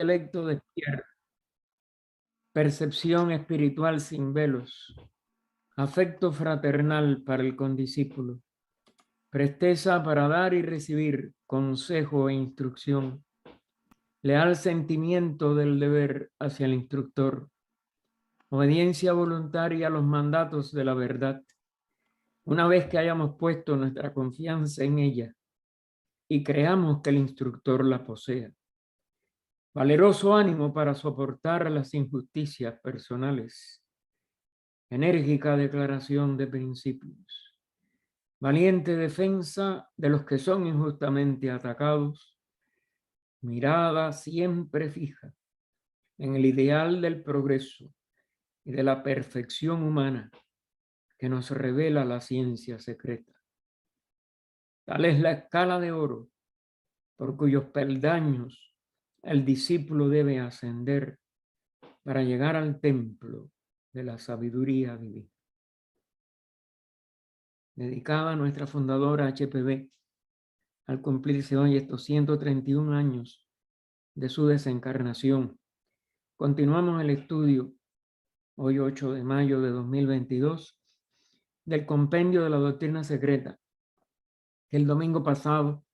intelecto despierto, percepción espiritual sin velos, afecto fraternal para el condiscípulo, presteza para dar y recibir consejo e instrucción, leal sentimiento del deber hacia el instructor, obediencia voluntaria a los mandatos de la verdad. Una vez que hayamos puesto nuestra confianza en ella y creamos que el instructor la posea, valeroso ánimo para soportar las injusticias personales, enérgica declaración de principios, valiente defensa de los que son injustamente atacados, mirada siempre fija en el ideal del progreso y de la perfección humana que nos revela la ciencia secreta. Tal es la escala de oro por cuyos peldaños el discípulo debe ascender para llegar al templo de la sabiduría divina. Dedicada a nuestra fundadora HPB, al cumplirse hoy estos 131 años de su desencarnación. Continuamos el estudio, hoy 8 de mayo de 2022, del compendio de la doctrina secreta, que el domingo pasado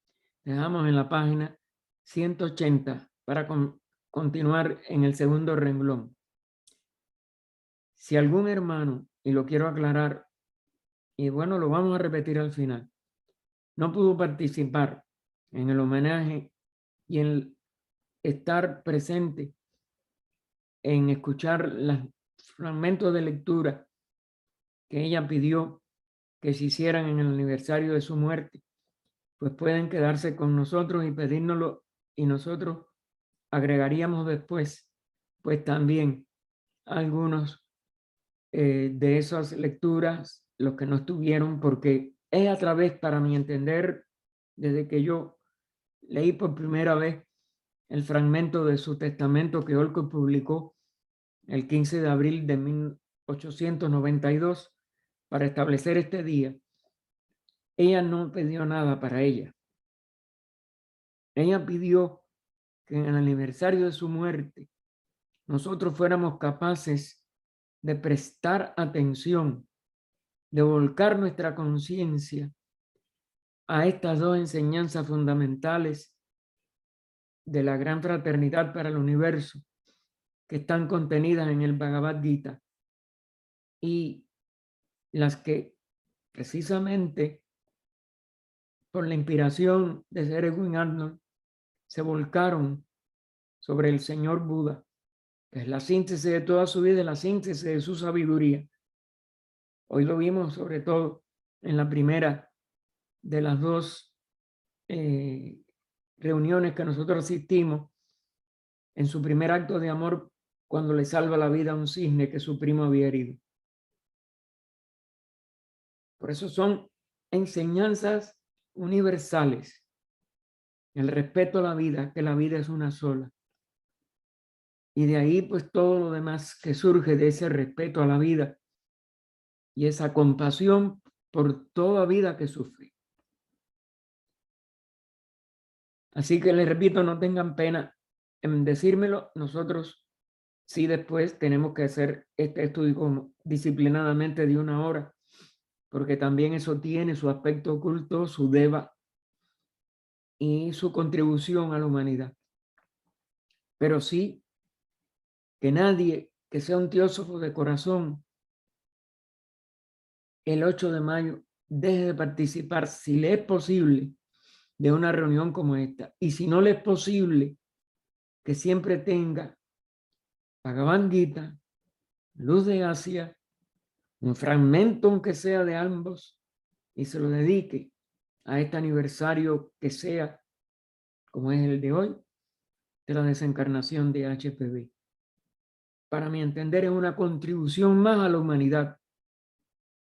dejamos en la página 180 para continuar en el segundo renglón. Si algún hermano, y lo quiero aclarar, y bueno, lo vamos a repetir al final, no pudo participar en el homenaje y en estar presente en escuchar los fragmentos de lectura que ella pidió que se hicieran en el aniversario de su muerte, pues pueden quedarse con nosotros y pedírnoslo, y nosotros agregaríamos después, pues también algunos de esas lecturas, los que no estuvieron, porque es a través, para mi entender, desde que yo leí por primera vez el fragmento de su testamento que Olcott publicó el 15 de abril de 1892 para establecer este día. Ella no pidió nada para ella. Ella pidió que en el aniversario de su muerte nosotros fuéramos capaces de prestar atención, de volcar nuestra conciencia a estas dos enseñanzas fundamentales de la gran fraternidad para el universo que están contenidas en el Bhagavad Gita y las que precisamente por la inspiración de Sir Edwin Arnold se volcaron sobre el Señor Buda, que es la síntesis de toda su vida, la síntesis de su sabiduría. Hoy lo vimos sobre todo en la primera de las dos reuniones que nosotros asistimos, en su primer acto de amor cuando le salva la vida a un cisne que su primo había herido. Por eso son enseñanzas universales. El respeto a la vida, que la vida es una sola. Y de ahí pues todo lo demás que surge de ese respeto a la vida y esa compasión por toda vida que sufre. Así que les repito, no tengan pena en decírmelo. Nosotros sí después tenemos que hacer este estudio disciplinadamente de 1 hora, porque también eso tiene su aspecto oculto, su deva y su contribución a la humanidad. Pero sí que nadie que sea un teósofo de corazón el 8 de mayo deje de participar, si le es posible, de una reunión como esta. Y si no le es posible, que siempre tenga Bhagavad Gita, Luz de Asia, un fragmento aunque sea de ambos, y se lo dedique a este aniversario que sea, como es el de hoy, de la desencarnación de HPB. Para mi entender, es una contribución más a la humanidad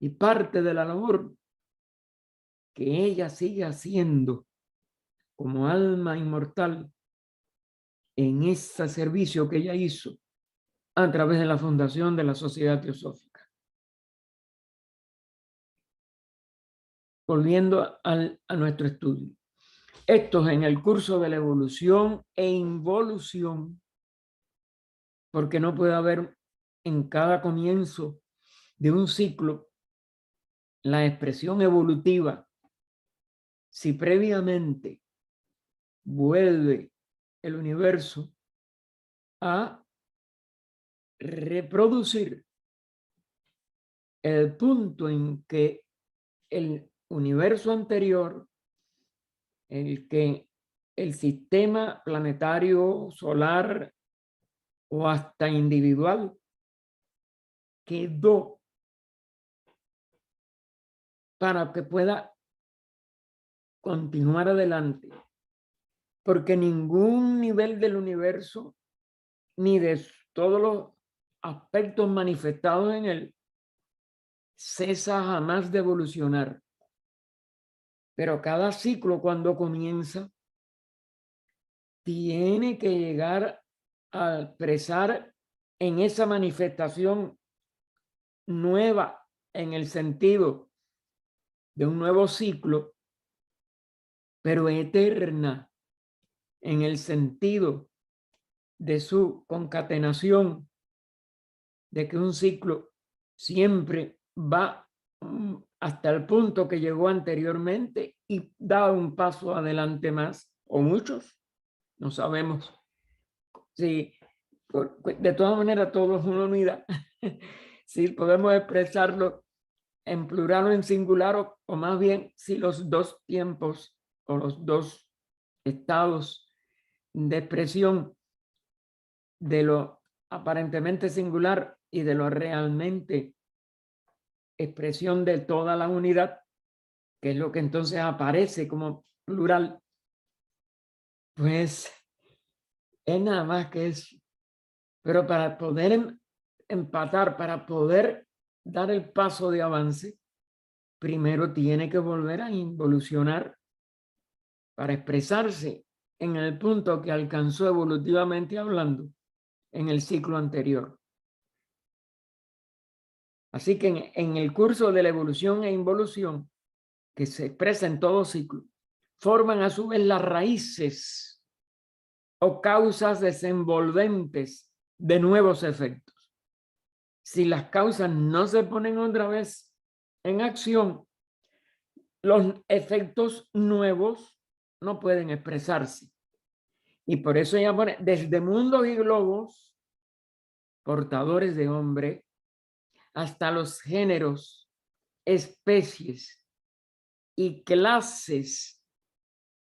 y parte de la labor que ella sigue haciendo como alma inmortal en ese servicio que ella hizo a través de la fundación de la Sociedad Teosófica. Volviendo a nuestro estudio. Estos en el curso de la evolución e involución porque no puede haber en cada comienzo de un ciclo la expresión evolutiva si previamente vuelve el universo a reproducir el punto en que el universo anterior, el que el sistema planetario, solar o hasta individual quedó para que pueda continuar adelante, porque ningún nivel del universo ni de todos los aspectos manifestados en él cesa jamás de evolucionar. Pero cada ciclo cuando comienza tiene que llegar a expresar en esa manifestación nueva en el sentido de un nuevo ciclo, pero eterna en el sentido de su concatenación, de que un ciclo siempre va hasta el punto que llegó anteriormente y da un paso adelante más, o muchos, no sabemos. Sí, de todas maneras, todo es una unidad. Sí, podemos expresarlo en plural o en singular, o más bien si los dos tiempos o los dos estados de expresión de lo aparentemente singular y de lo realmente expresión de toda la unidad, que es lo que entonces aparece como plural, pues es nada más que eso. Pero para poder empatar, para poder dar el paso de avance, primero tiene que volver a involucionar para expresarse en el punto que alcanzó evolutivamente hablando en el ciclo anterior. Así que en el curso de la evolución e involución, que se expresa en todo ciclo, forman a su vez las raíces o causas desenvolventes de nuevos efectos. Si las causas no se ponen otra vez en acción, los efectos nuevos no pueden expresarse. Y por eso ella pone, desde mundos y globos, portadores de hombre, hasta los géneros, especies y clases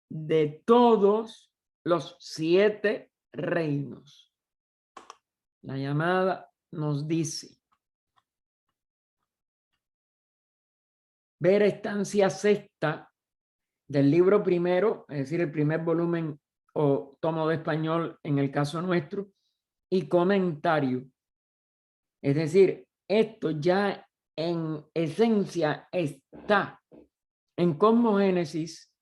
de todos los 7 reinos. La llamada nos dice: ver estancia sexta del libro primero, es decir, el primer volumen o tomo de español en el caso nuestro, y comentario. Es decir, esto ya en esencia está en cosmogénesis.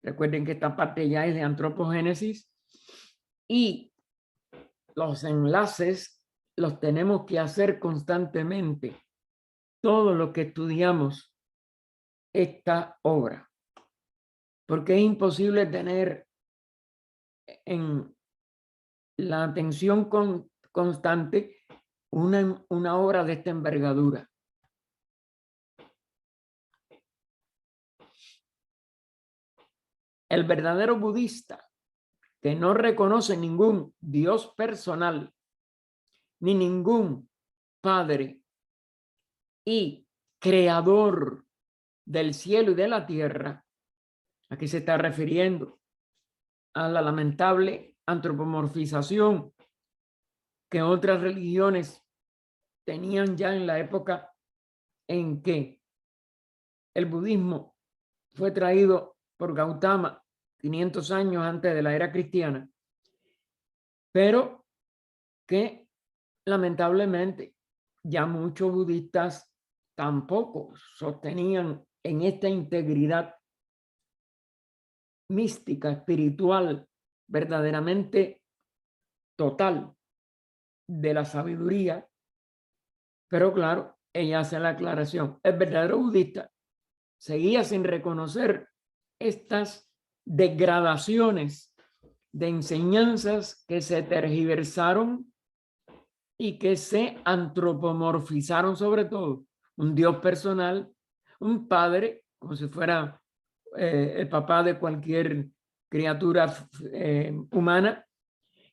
Recuerden que esta parte ya es de antropogénesis y los enlaces los tenemos que hacer constantemente. Todo lo que estudiamos esta obra, porque es imposible tener en la atención constante una obra de esta envergadura. El verdadero budista, que no reconoce ningún Dios personal, ni ningún Padre y Creador del cielo y de la tierra, aquí se está refiriendo a la lamentable antropomorfización que otras religiones tenían ya en la época en que el budismo fue traído por Gautama 500 años antes de la era cristiana, pero que lamentablemente ya muchos budistas tampoco sostenían en esta integridad mística, espiritual, verdaderamente total de la sabiduría. Pero claro, ella hace la aclaración: el verdadero budista seguía sin reconocer estas degradaciones de enseñanzas que se tergiversaron y que se antropomorfizaron sobre todo. Un Dios personal, un padre, como si fuera el papá de cualquier criatura humana,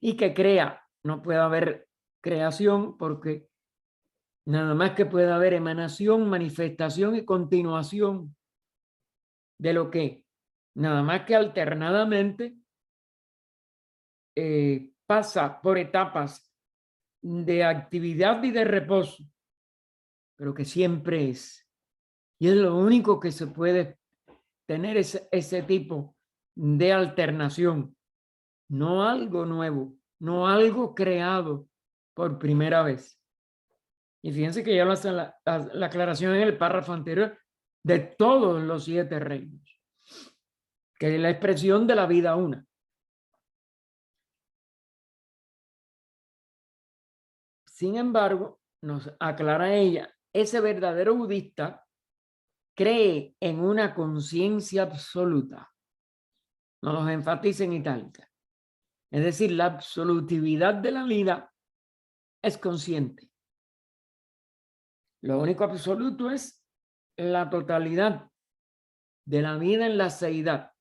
y que crea. No puede haber creación porque nada más que puede haber emanación, manifestación y continuación de lo que, nada más que alternadamente, pasa por etapas de actividad y de reposo, pero que siempre es. Y es lo único que se puede tener ese tipo de alternación, no algo nuevo, no algo creado por primera vez. Y fíjense que ya lo hace la aclaración en el párrafo anterior de todos los 7 reinos, que es la expresión de la vida una. Sin embargo, nos aclara ella, ese verdadero budista cree en una conciencia absoluta. Nos enfatiza en itálica. Es decir, la absolutividad de la vida es consciente. Lo único absoluto es la totalidad de la vida en la seidad.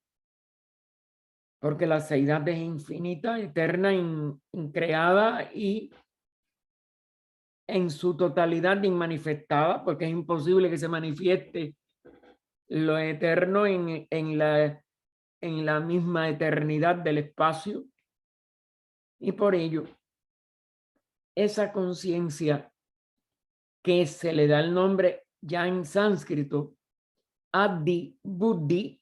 Porque la seidad es infinita, eterna, increada y en su totalidad inmanifestada, porque es imposible que se manifieste lo eterno en la misma eternidad del espacio. Y por ello, esa conciencia que se le da el nombre ya en sánscrito, Adi Buddhi,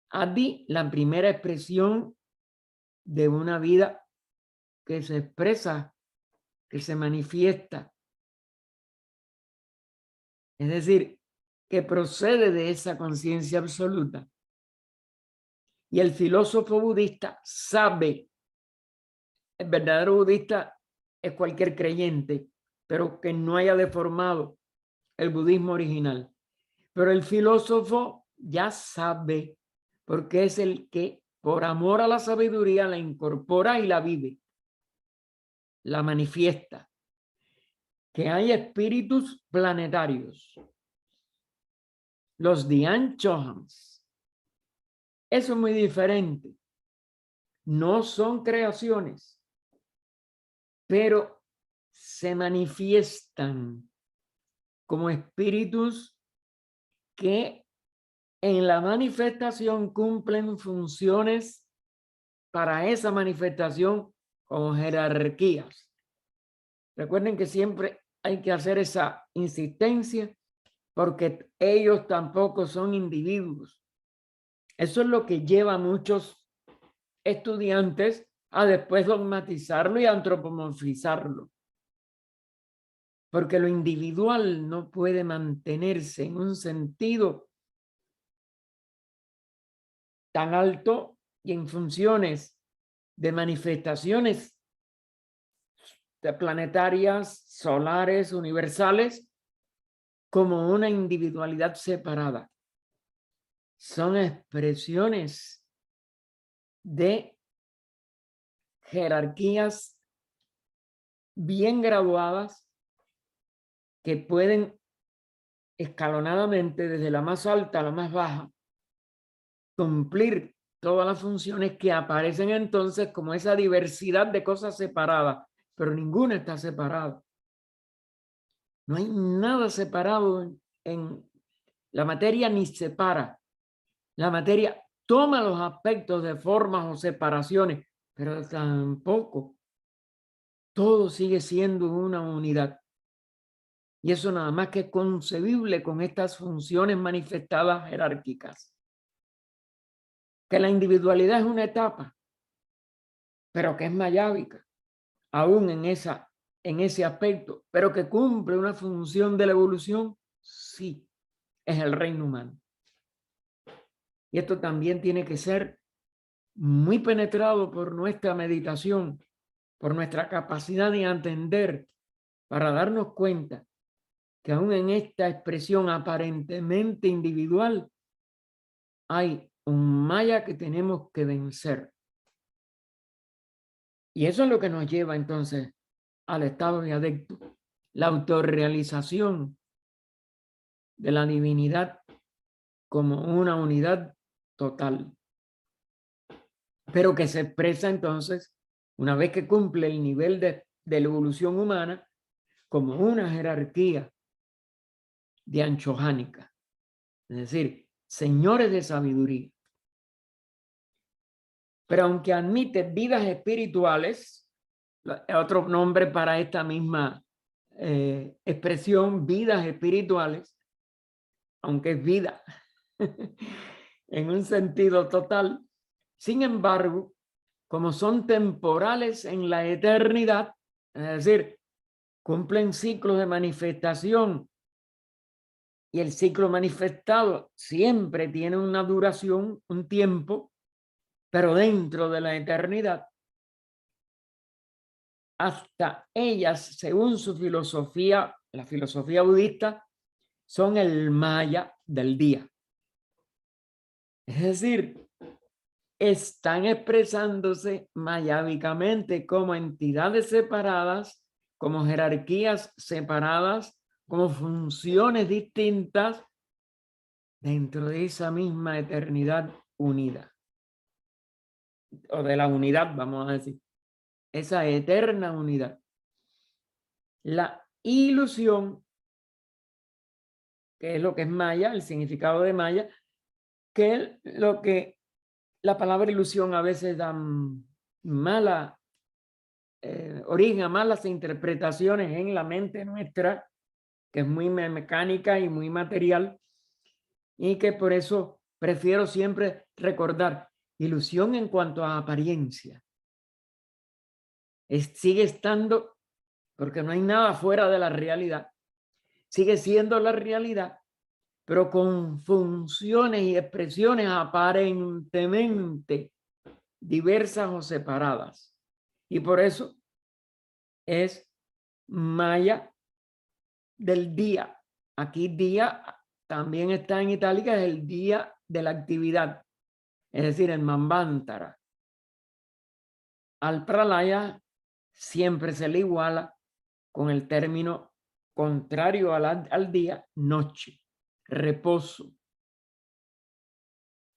Adi, la primera expresión de una vida que se expresa, que se manifiesta. Es decir, que procede de esa conciencia absoluta. Y el filósofo budista sabe, el verdadero budista es cualquier creyente, pero que no haya deformado el budismo original. Pero el filósofo ya sabe, porque es el que por amor a la sabiduría la incorpora y la vive, la manifiesta, que hay espíritus planetarios, los Dian Chohans. Eso es muy diferente. No son creaciones, pero se manifiestan como espíritus que en la manifestación cumplen funciones para esa manifestación con jerarquías. Recuerden que siempre hay que hacer esa insistencia porque ellos tampoco son individuos. Eso es lo que lleva a muchos estudiantes a después dogmatizarlo y antropomorfizarlo. Porque lo individual no puede mantenerse en un sentido tan alto y en funciones de manifestaciones planetarias, solares, universales, como una individualidad separada. Son expresiones de jerarquías bien graduadas que pueden escalonadamente, desde la más alta a la más baja, cumplir todas las funciones que aparecen entonces como esa diversidad de cosas separadas, pero ninguna está separada. No hay nada separado en la materia, ni separa. La materia toma los aspectos de formas o separaciones, pero tampoco. Todo sigue siendo una unidad. Y eso nada más que es concebible con estas funciones manifestadas jerárquicas. Que la individualidad es una etapa, pero que es mayábica, aún en ese aspecto, pero que cumple una función de la evolución, sí, es el reino humano. Y esto también tiene que ser muy penetrado por nuestra meditación, por nuestra capacidad de entender, para darnos cuenta que aún en esta expresión aparentemente individual hay un maya que tenemos que vencer. Y eso es lo que nos lleva entonces al estado de adecto, la autorrealización de la divinidad como una unidad total, pero que se expresa entonces, una vez que cumple el nivel de la evolución humana, como una jerarquía de anchojánica, es decir, señores de sabiduría. Pero aunque admite vidas espirituales, otro nombre para esta misma expresión, vidas espirituales, aunque es vida en un sentido total, sin embargo, como son temporales en la eternidad, es decir, cumplen ciclos de manifestación y el ciclo manifestado siempre tiene una duración, un tiempo, pero dentro de la eternidad, hasta ellas, según su filosofía, la filosofía budista, son el maya del día. Es decir, están expresándose mayávicamente como entidades separadas, como jerarquías separadas, como funciones distintas dentro de esa misma eternidad unida. O de la unidad, vamos a decir. Esa eterna unidad. La ilusión, que es lo que es maya, el significado de maya, que es lo que la palabra ilusión a veces da mala origen a malas interpretaciones en la mente nuestra, que es muy mecánica y muy material, y que por eso prefiero siempre recordar ilusión en cuanto a apariencia. Sigue estando, porque no hay nada fuera de la realidad, sigue siendo la realidad, pero con funciones y expresiones aparentemente diversas o separadas. Y por eso es maya del día. Aquí día también está en itálica, es el día de la actividad, es decir, el Manvantara. Al pralaya siempre se le iguala con el término contrario al día, noche, reposo.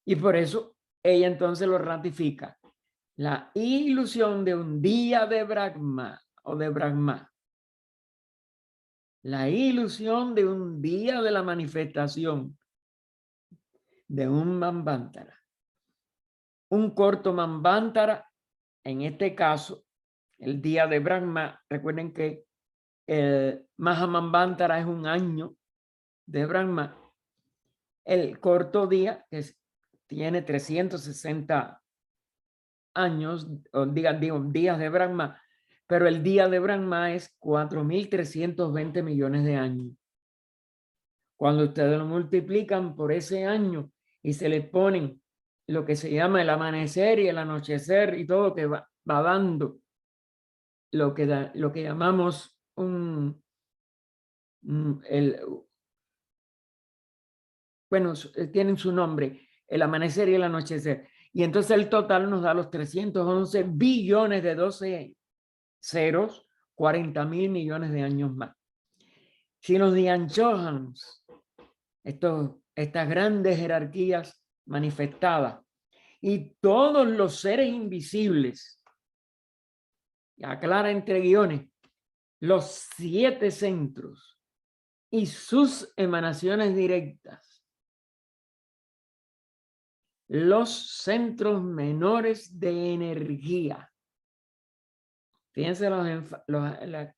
Y por eso ella entonces lo ratifica. La ilusión de un día de Brahma o de Brahma. La ilusión de un día de la manifestación de un Manvantara. Un corto Manvantara, en este caso, el día de Brahma. Recuerden que el Mahamanvantara es un año de Brahma. El corto día, que tiene 360 años, o digo, días de Brahma, pero el día de Brahma es 4.320 millones de años. Cuando ustedes lo multiplican por ese año y se le ponen lo que se llama el amanecer y el anochecer y todo que va dando lo que llamamos bueno, tienen su nombre, el amanecer y el anochecer. Y entonces el total nos da los 311 billones de 12 ceros, 40.000 millones de años más. Si los Dianchohans, estas grandes jerarquías manifestadas, y todos los seres invisibles, aclara entre guiones, los 7 centros y sus emanaciones directas, los centros menores de energía. Fíjense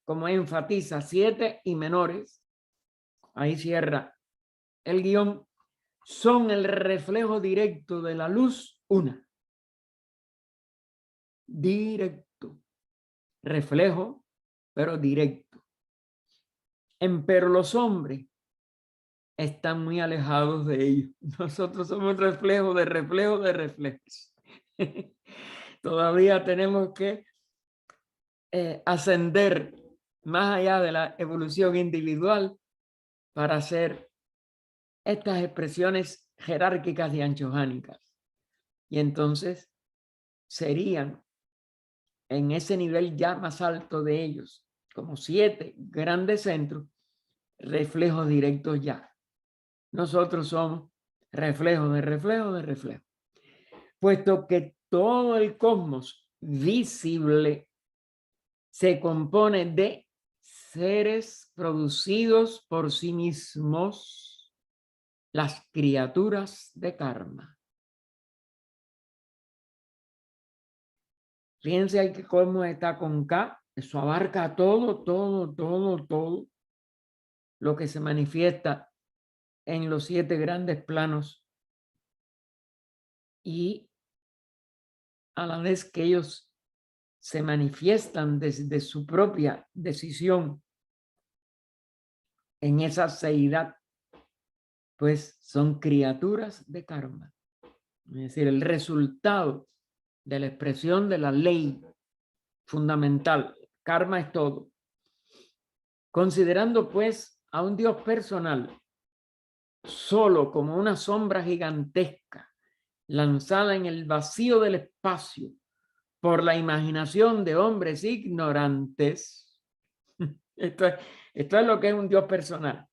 como enfatiza 7 y menores, ahí cierra el guión, son el reflejo directo de la luz una. Directo. Reflejo, pero directo. Pero los hombres están muy alejados de ellos. Nosotros somos reflejo de reflejo de reflejos. Todavía tenemos que ascender más allá de la evolución individual para hacer estas expresiones jerárquicas y anchojánicas. Y entonces serían en ese nivel ya más alto de ellos, como 7 grandes centros, reflejos directos ya. Nosotros somos reflejo de reflejo de reflejo. Puesto que todo el cosmos visible se compone de seres producidos por sí mismos, las criaturas de karma. Fíjense ahí que cosmos está con K, eso abarca todo lo que se manifiesta en los 7 grandes planos, y a la vez que ellos se manifiestan desde su propia decisión en esa seidad, pues son criaturas de karma. Es decir, el resultado de la expresión de la ley fundamental. Karma es todo. Considerando pues a un Dios personal solo como una sombra gigantesca lanzada en el vacío del espacio por la imaginación de hombres ignorantes. Esto es lo que es un Dios personal.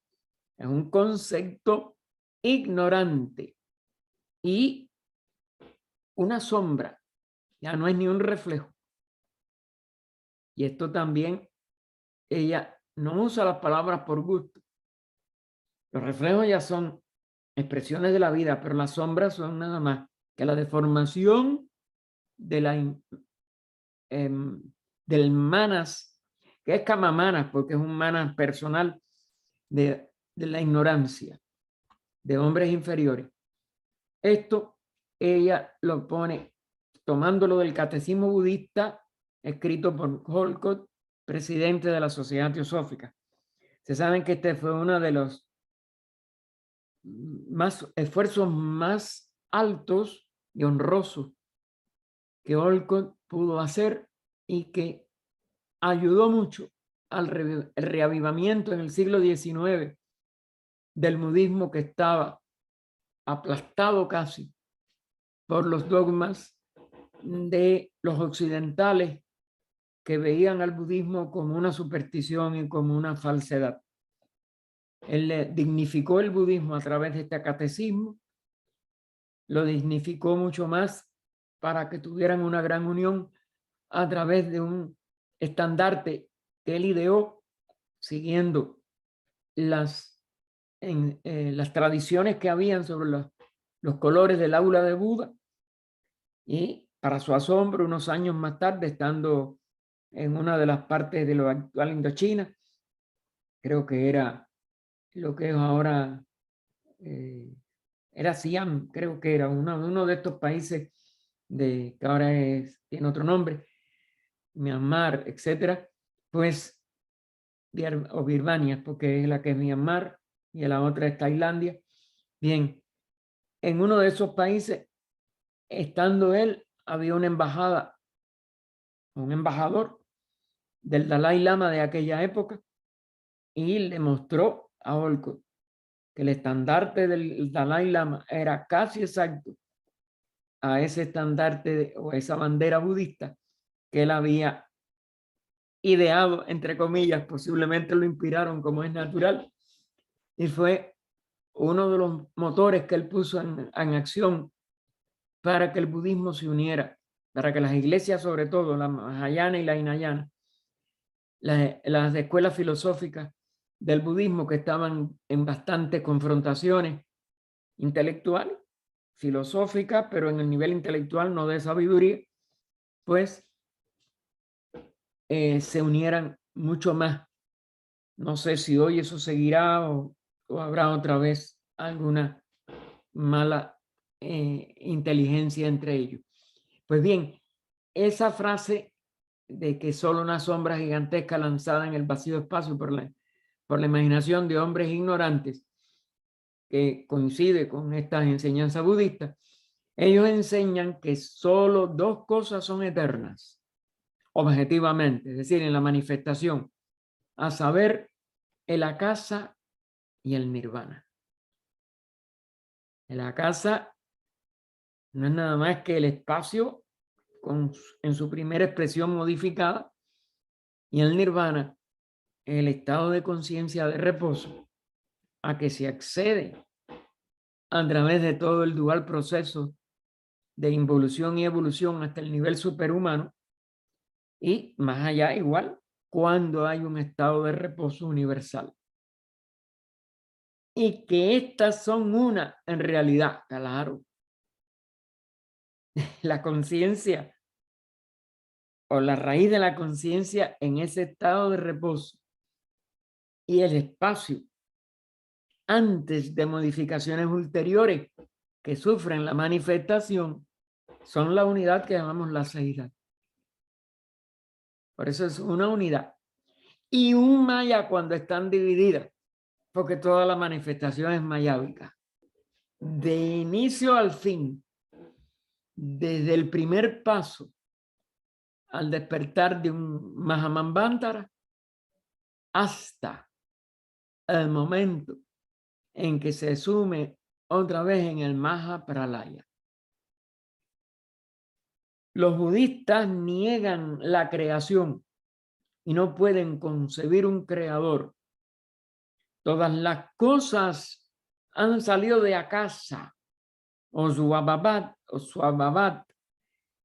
Es un concepto ignorante y una sombra. Ya no es ni un reflejo. Y esto también, ella no usa las palabras por gusto. Los reflejos ya son expresiones de la vida, pero las sombras son nada más que la deformación de del manas, que es kamamanas, porque es un manas personal de la ignorancia, de hombres inferiores. Esto ella lo pone tomándolo del catecismo budista escrito por Olcott, presidente de la Sociedad Teosófica. Se saben que este fue uno de los esfuerzos más altos y honrosos que Olcott pudo hacer y que ayudó mucho al reavivamiento en el siglo XIX del budismo, que estaba aplastado casi por los dogmas de los occidentales, que veían al budismo como una superstición y como una falsedad. Él dignificó el budismo a través de este catecismo, lo dignificó mucho más para que tuvieran una gran unión a través de un estandarte que él ideó siguiendo las tradiciones que habían sobre los colores del aula de Buda. Y para su asombro, unos años más tarde, estando en una de las partes de lo actual Indochina, creo que era lo que es ahora, era Siam, creo que era uno de estos países que ahora tiene otro nombre, Myanmar, etcétera, pues, o Birmania, porque es la que es Myanmar y la otra es Tailandia. Bien, en uno de esos países, estando él, había una embajada, un embajador del Dalai Lama de aquella época, y le mostró a Olcott que el estandarte del Dalai Lama era casi exacto a ese estandarte o esa bandera budista que él había ideado, entre comillas, posiblemente lo inspiraron como es natural, y fue uno de los motores que él puso en acción para que el budismo se uniera, para que las iglesias, sobre todo la Mahayana y la Hinayana, las escuelas filosóficas del budismo, que estaban en bastantes confrontaciones intelectuales, filosóficas, pero en el nivel intelectual no de sabiduría, pues se unieran mucho más. No sé si hoy eso seguirá o habrá otra vez alguna mala inteligencia entre ellos. Pues bien, esa frase de que solo una sombra gigantesca lanzada en el vacío espacio por la imaginación de hombres ignorantes, que coincide con estas enseñanzas budistas, ellos enseñan que solo 2 cosas son eternas, objetivamente, es decir, en la manifestación, a saber, el akasa y el nirvana. El akasa no es nada más que el espacio en su primera expresión modificada, y el nirvana el estado de conciencia de reposo a que se accede a través de todo el dual proceso de involución y evolución hasta el nivel superhumano, y más allá igual cuando hay un estado de reposo universal. Y que estas son una, en realidad, claro, la conciencia o la raíz de la conciencia en ese estado de reposo y el espacio antes de modificaciones ulteriores que sufren la manifestación son la unidad que llamamos la seidad. Por eso es una unidad. Y un maya cuando están divididas, porque toda la manifestación es mayábica. De inicio al fin, desde el primer paso al despertar de un Mahamambantara hasta el momento en que se sume otra vez en el Mahapralaya. Los budistas niegan la creación y no pueden concebir un creador. Todas las cosas han salido de Akasa o Swabhavat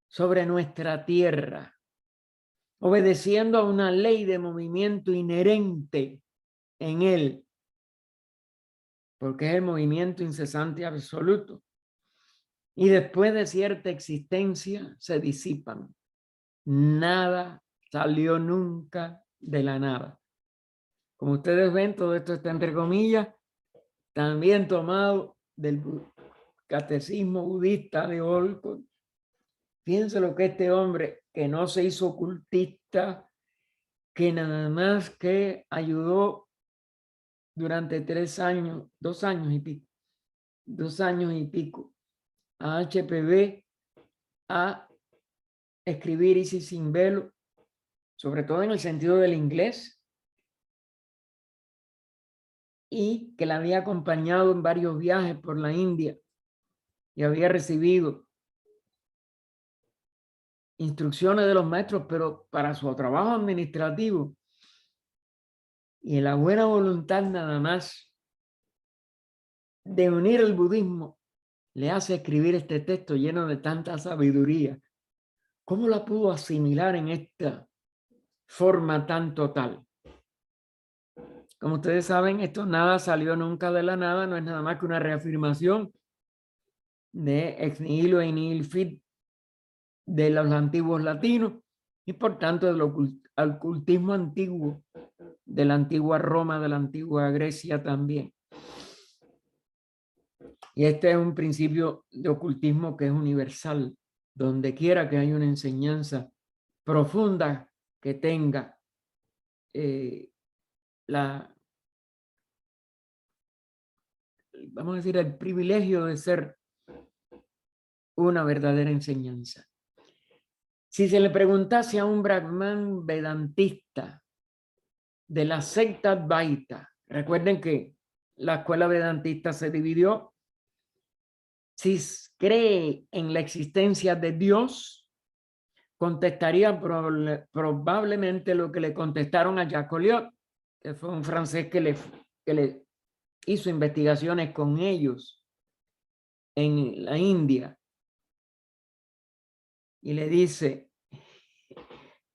sobre nuestra tierra, obedeciendo a una ley de movimiento inherente en él, porque es el movimiento incesante absoluto. Y después de cierta existencia se disipan. Nada salió nunca de la nada. Como ustedes ven, todo esto está entre comillas, también tomado del catecismo budista de Olcott. Fíjense lo que este hombre, que no se hizo ocultista, que nada más que ayudó durante 2 años y pico, a HPV a escribir Isis sin velo, sobre todo en el sentido del inglés, y que la había acompañado en varios viajes por la India y había recibido instrucciones de los maestros, pero para su trabajo administrativo y la buena voluntad nada más de unir el budismo, le hace escribir este texto lleno de tanta sabiduría. ¿Cómo la pudo asimilar en esta forma tan total? Como ustedes saben, esto nada salió nunca de la nada, no es nada más que una reafirmación de ex nihilo e nihil fit de los antiguos latinos y por tanto del ocultismo antiguo, de la antigua Roma, de la antigua Grecia también. Y este es un principio de ocultismo que es universal, donde quiera que haya una enseñanza profunda que tenga vamos a decir, el privilegio de ser una verdadera enseñanza. Si se le preguntase a un brahman vedantista de la secta Advaita, recuerden que la escuela vedantista se dividió, si cree en la existencia de Dios, contestaría probablemente lo que le contestaron a Jacques Collot, que fue un francés que le hizo investigaciones con ellos en la India. Y le dice,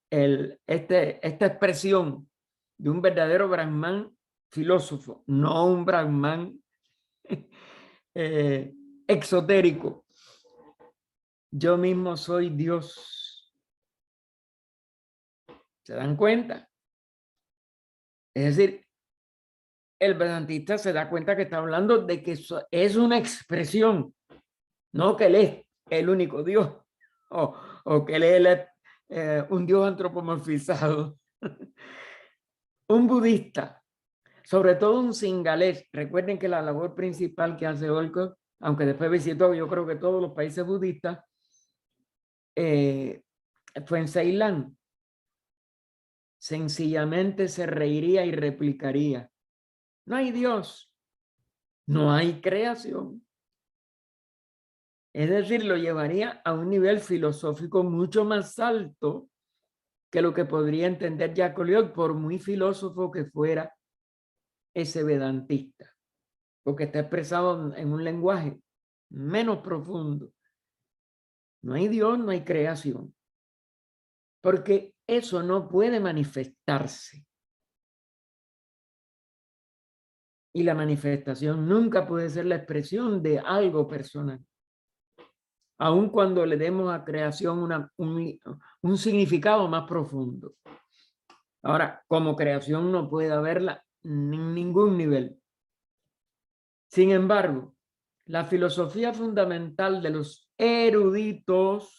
esta expresión de un verdadero brahman filósofo, no un brahman exotérico. Yo mismo soy Dios. ¿Se dan cuenta? Es decir, el vedantista se da cuenta que está hablando de que es una expresión, no que él es el único Dios o que él es un Dios antropomorfizado. Un budista, sobre todo un singalés. Recuerden que la labor principal que hace Olcott, aunque después visitó yo creo que todos los países budistas, fue en Ceilán. Sencillamente se reiría y replicaría: no hay Dios, no hay creación. Es decir, lo llevaría a un nivel filosófico mucho más alto que lo que podría entender Jacques Collioure, por muy filósofo que fuera ese vedantista, porque está expresado en un lenguaje menos profundo. No hay Dios, no hay creación, porque eso no puede manifestarse. Y la manifestación nunca puede ser la expresión de algo personal. Aun cuando le demos a creación un significado más profundo. Ahora, como creación no puede haberla en ningún nivel. Sin embargo, la filosofía fundamental de los eruditos,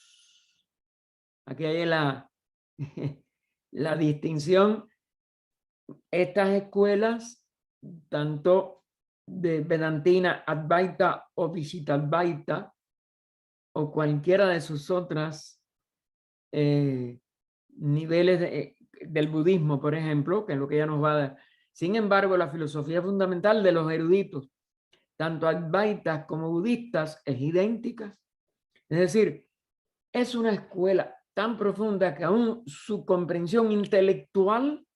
aquí hay la distinción, estas escuelas, tanto de Vedantina, Advaita o Visitadvaita, o cualquiera de sus otras niveles del budismo, por ejemplo, que es lo que ella nos va a dar. Sin embargo, la filosofía fundamental de los eruditos, tanto advaitas como budistas, es idéntica. Es decir, es una escuela tan profunda que aún su comprensión intelectual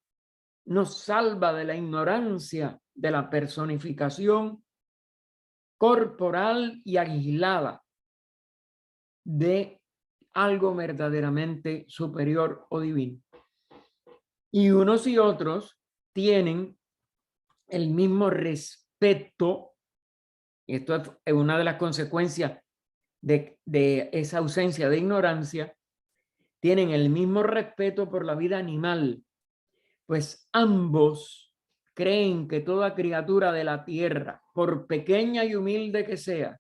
nos salva de la ignorancia de la personificación corporal y aislada de algo verdaderamente superior o divino. Y unos y otros tienen el mismo respeto, y esto es una de las consecuencias de esa ausencia de ignorancia, tienen el mismo respeto por la vida animal, pues ambos creen que toda criatura de la tierra, por pequeña y humilde que sea,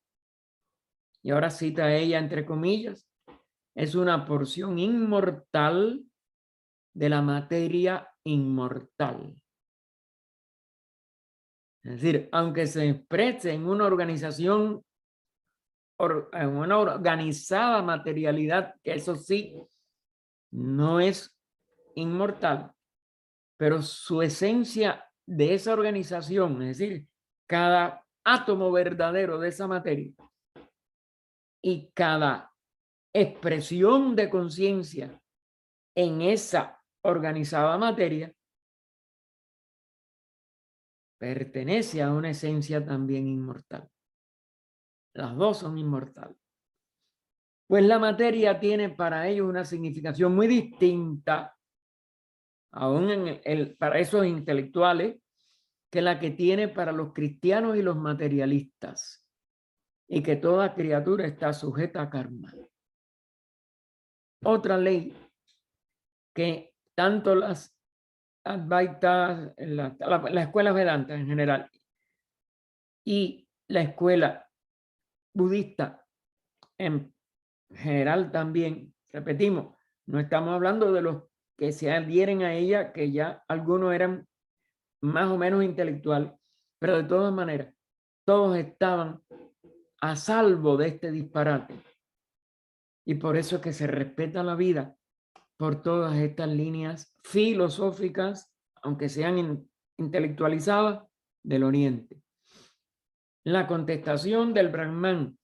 y ahora cita ella entre comillas, es una porción inmortal de la materia inmortal. Es decir, aunque se exprese en una organización, en una organizada materialidad, que eso sí, no es inmortal, pero su esencia de esa organización, es decir, cada átomo verdadero de esa materia y cada expresión de conciencia en esa organizada materia, pertenece a una esencia también inmortal. Las dos son inmortales. Pues la materia tiene para ellos una significación muy distinta, aún para esos intelectuales, que la que tiene para los cristianos y los materialistas, y que toda criatura está sujeta a karma. Otra ley que tanto las Advaitas, la escuela Vedanta en general y la escuela budista en general también, repetimos, no estamos hablando de los que se adhieren a ella, que ya algunos eran más o menos intelectuales, pero de todas maneras, todos estaban a salvo de este disparate. Y por eso es que se respeta la vida por todas estas líneas filosóficas, aunque sean intelectualizadas, del Oriente. La contestación del Brahman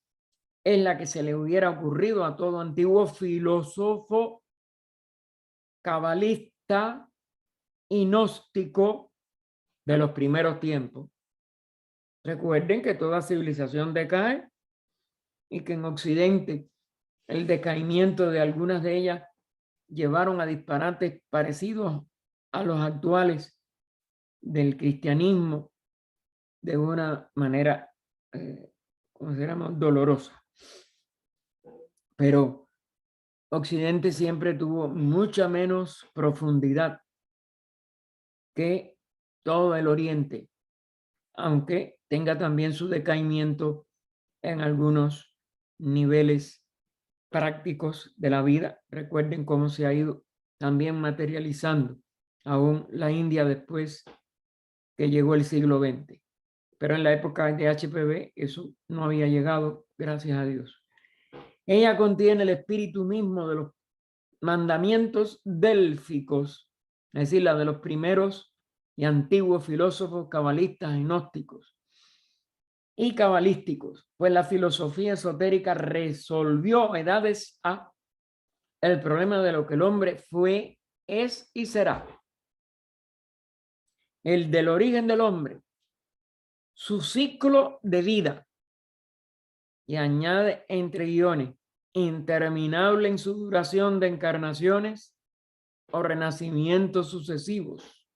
es la que se le hubiera ocurrido a todo antiguo filósofo cabalista y gnóstico de los primeros tiempos. Recuerden que toda civilización decae y que en Occidente el decaimiento de algunas de ellas llevaron a disparates parecidos a los actuales del cristianismo de una manera, consideramos, dolorosa. Pero Occidente siempre tuvo mucha menos profundidad que todo el Oriente, aunque tenga también su decaimiento en algunos niveles prácticos de la vida. Recuerden cómo se ha ido también materializando aún la India después que llegó el siglo XX. Pero en la época de HPV eso no había llegado, gracias a Dios. Ella contiene el espíritu mismo de los mandamientos délficos, es decir, la de los primeros y antiguos filósofos cabalistas y gnósticos y cabalísticos, pues la filosofía esotérica resolvió edades A el problema de lo que el hombre fue es y será el del origen del hombre, su ciclo de vida, y añade entre guiones, interminable en su duración de encarnaciones o renacimientos sucesivos,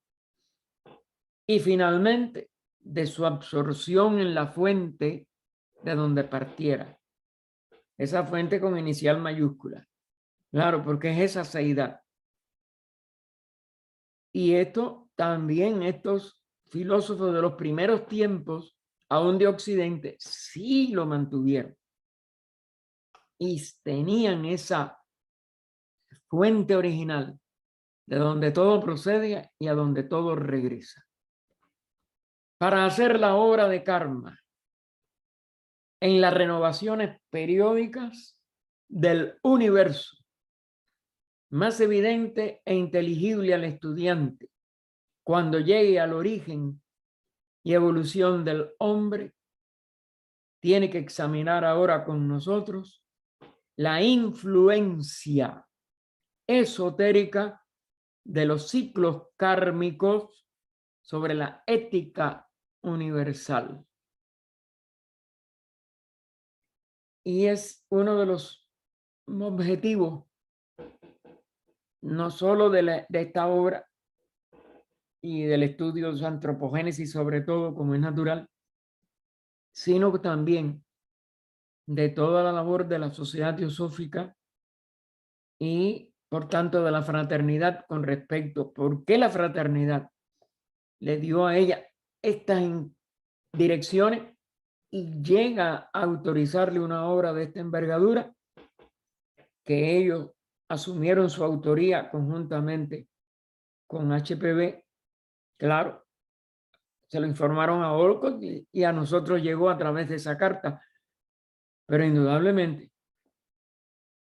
y finalmente de su absorción en la fuente de donde partiera. Esa fuente con inicial mayúscula. Claro, porque es esa seidad. Y esto también, estos filósofos de los primeros tiempos, aún de Occidente, sí lo mantuvieron. Y tenían esa fuente original de donde todo procede y a donde todo regresa. Para hacer la obra de karma en las renovaciones periódicas del universo, más evidente e inteligible al estudiante, cuando llegue al origen y evolución del hombre, tiene que examinar ahora con nosotros la influencia esotérica de los ciclos kármicos sobre la ética universal. Y es uno de los objetivos, no solo de esta obra y del estudio de su antropogénesis, sobre todo como es natural, sino también de toda la labor de la Sociedad Teosófica y, por tanto, de la fraternidad con respecto, ¿por qué la fraternidad le dio a ella estas direcciones y llega a autorizarle una obra de esta envergadura, que ellos asumieron su autoría conjuntamente con HPB? Claro, se lo informaron a Olcott y a nosotros llegó a través de esa carta, pero indudablemente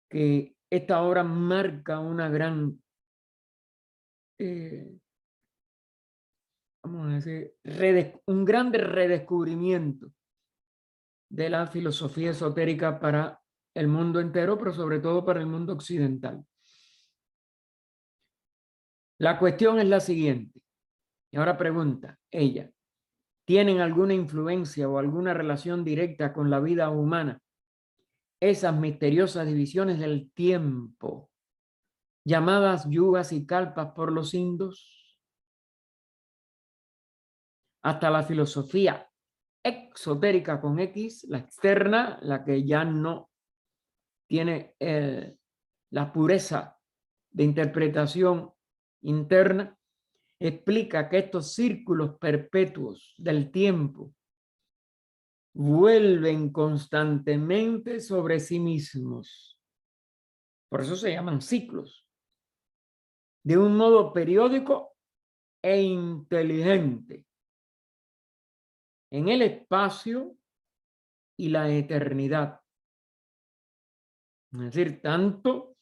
que esta obra marca una gran, vamos a decir, un gran redescubrimiento de la filosofía esotérica para el mundo entero, pero sobre todo para el mundo occidental. La cuestión es la siguiente, y ahora pregunta ella: ¿tienen alguna influencia o alguna relación directa con la vida humana esas misteriosas divisiones del tiempo, llamadas yugas y kalpas por los hindúes? Hasta la filosofía exotérica con X, la externa, la que ya no tiene la pureza de interpretación interna, explica que estos círculos perpetuos del tiempo vuelven constantemente sobre sí mismos. Por eso se llaman ciclos. De un modo periódico e inteligente en el espacio y la eternidad. Es decir, tanto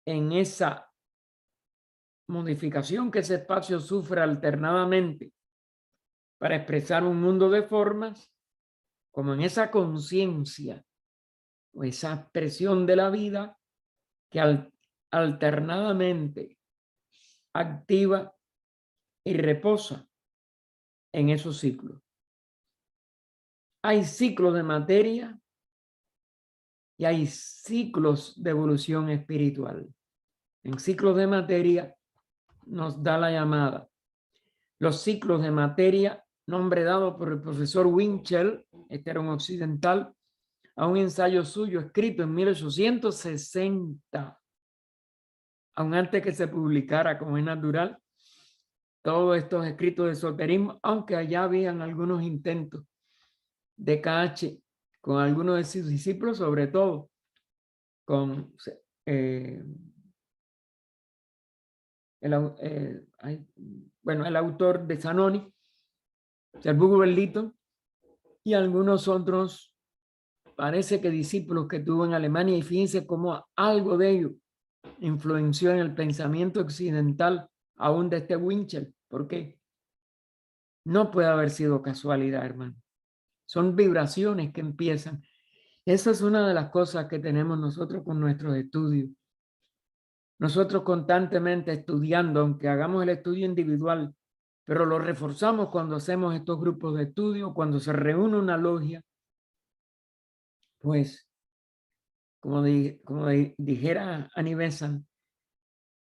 en esa modificación que ese espacio sufre alternadamente para expresar un mundo de formas, como en esa conciencia o esa expresión de la vida que alternadamente activa y reposa en esos ciclos. Hay ciclos de materia y hay ciclos de evolución espiritual. En ciclos de materia nos da la llamada. Los ciclos de materia, nombre dado por el profesor Winchell, este era un occidental, a un ensayo suyo escrito en 1860, aun antes que se publicara, como es natural, todos estos escritos de esoterismo, aunque allá habían algunos intentos de KH con algunos de sus discípulos, sobre todo con el autor de Zanoni, Serbugo Bellito, y algunos otros, parece que discípulos que tuvo en Alemania, y fíjense cómo algo de ello influenció en el pensamiento occidental, aún de este Winchell, porque no puede haber sido casualidad, hermano. Son vibraciones que empiezan. Esa es una de las cosas que tenemos nosotros con nuestros estudios. nosotros constantemente estudiando, aunque hagamos el estudio individual, pero lo reforzamos cuando hacemos estos grupos de estudio, cuando se reúne una logia, pues, como dijera Annie Besant,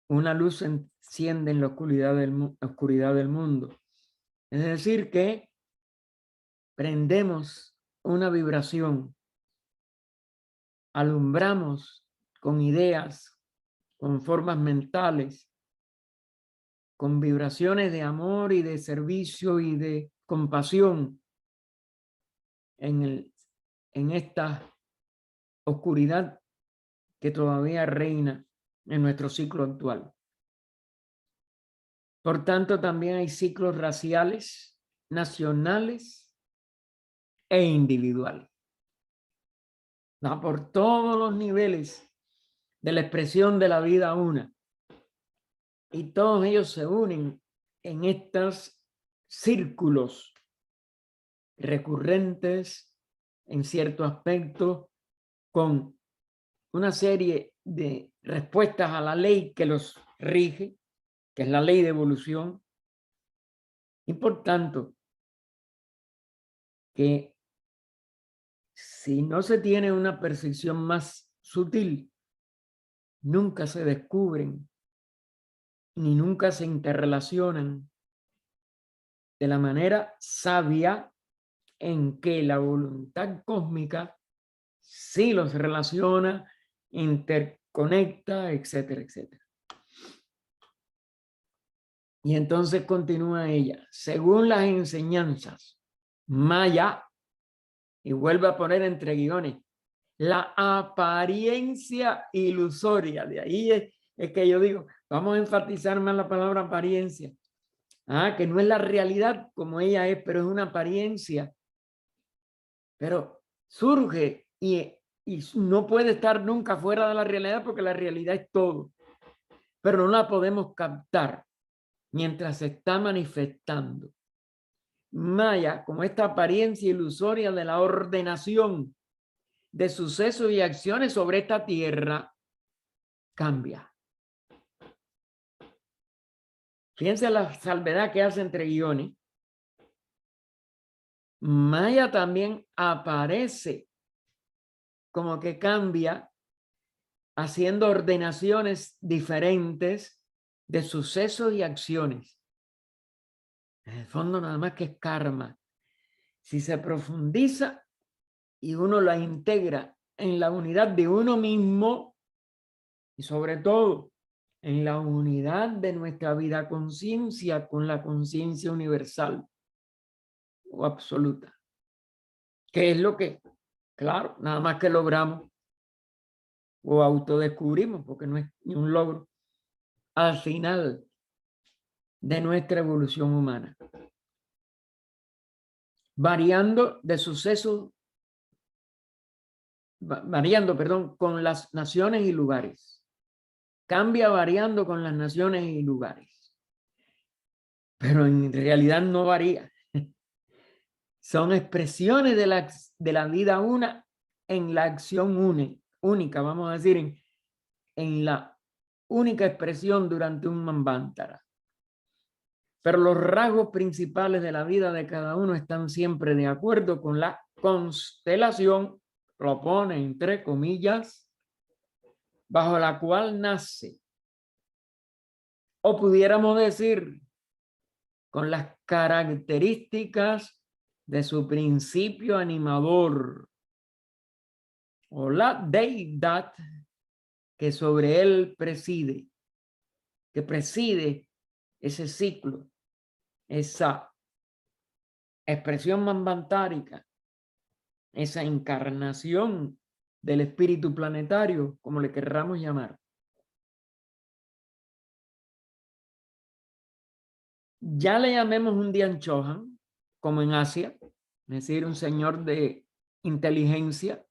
una luz se enciende en la oscuridad del mundo. Es decir, que prendemos una vibración, alumbramos con ideas, con formas mentales, con vibraciones de amor y de servicio y de compasión en esta oscuridad que todavía reina en nuestro ciclo actual. Por tanto, también hay ciclos raciales, nacionales e individuales. Va por todos los niveles de la expresión de la vida una. Y todos ellos se unen en estos círculos recurrentes en cierto aspecto con una serie de respuestas a la ley que los rige, que es la ley de evolución. Y por tanto, que si no se tiene una percepción más sutil, nunca se descubren ni nunca se interrelacionan de la manera sabia en que la voluntad cósmica sí los relaciona, interconecta, etcétera, etcétera. Y entonces continúa ella, según las enseñanzas maya, y vuelve a poner entre guiones, la apariencia ilusoria. De ahí es que yo digo, vamos a enfatizar más la palabra apariencia. Que no es la realidad como ella es, pero es una apariencia. Pero surge y no puede estar nunca fuera de la realidad porque la realidad es todo. Pero no la podemos captar mientras se está manifestando. Maya, como esta apariencia ilusoria de la ordenación de sucesos y acciones sobre esta tierra, cambia. Fíjense la salvedad que hace entre guiones. Maya también aparece como que cambia haciendo ordenaciones diferentes de sucesos y acciones. En el fondo nada más que es karma. Si se profundiza y uno la integra en la unidad de uno mismo y sobre todo en la unidad de nuestra vida conciencia con la conciencia universal o absoluta. ¿Qué es lo que? Claro, nada más que logramos o autodescubrimos, porque no es ni un logro, al final de nuestra evolución humana. Variando de sucesos, variando, con las naciones y lugares. Cambia variando con las naciones y lugares. Pero en realidad no varía. Son expresiones de la vida una en la acción única, vamos a decir, en la única expresión durante un manvantara. Pero los rasgos principales de la vida de cada uno están siempre de acuerdo con la constelación, lo pone entre comillas, bajo la cual nace. O pudiéramos decir, con las características de su principio animador, o la deidad que sobre él preside, que preside ese ciclo, esa expresión manvantárica, esa encarnación del espíritu planetario, como le querramos llamar. Ya le llamemos un Dian Chohan, como en Asia, es decir, un señor de inteligencia.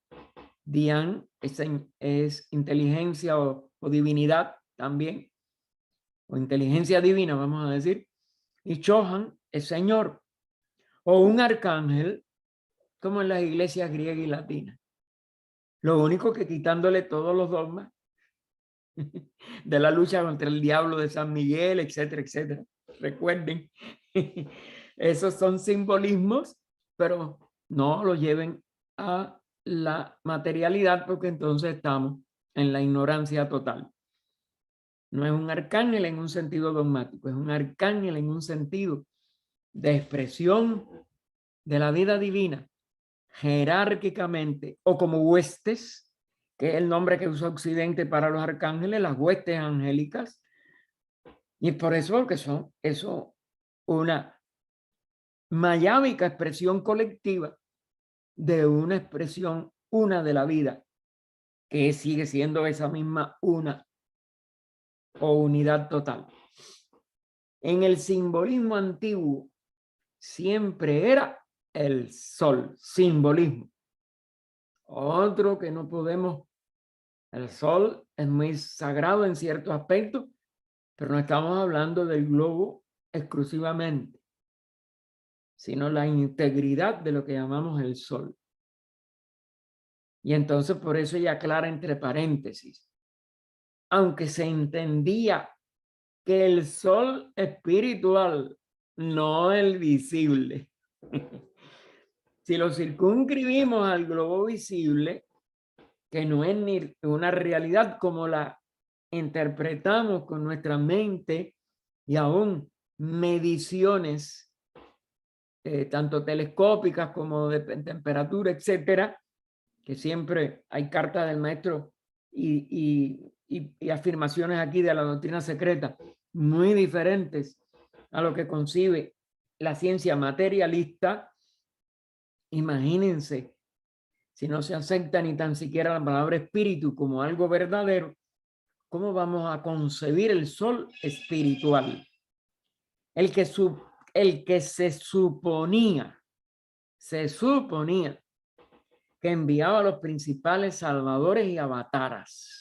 Dian es inteligencia o divinidad también, o inteligencia divina, vamos a decir. Y Chohan es señor, o un arcángel, como en las iglesias griegas y latinas. Lo único que quitándole todos los dogmas de la lucha contra el diablo de San Miguel, etcétera, etcétera. Recuerden, esos son simbolismos, pero no lo lleven a la materialidad porque entonces estamos en la ignorancia total. No es un arcángel en un sentido dogmático, es un arcángel en un sentido de expresión de la vida divina, jerárquicamente o como huestes, que es el nombre que usa Occidente para los arcángeles, las huestes angélicas. Y por eso que son eso una mayábica expresión colectiva de una expresión una de la vida, que sigue siendo esa misma una o unidad total. En el simbolismo antiguo siempre era el sol, simbolismo. Otro que no podemos, el sol es muy sagrado en ciertos aspectos, pero no estamos hablando del globo exclusivamente, sino la integridad de lo que llamamos el sol. Y entonces por eso ella aclara entre paréntesis, aunque se entendía que el sol espiritual, no el visible, si lo circunscribimos al globo visible, que no es ni una realidad como la interpretamos con nuestra mente y aún mediciones tanto telescópicas como de temperatura, etcétera, que siempre hay cartas del maestro y afirmaciones aquí de la doctrina secreta muy diferentes a lo que concibe la ciencia materialista. Imagínense, si no se acepta ni tan siquiera la palabra espíritu como algo verdadero, ¿cómo vamos a concebir el sol espiritual? El que se suponía que enviaba a los principales salvadores y avataras.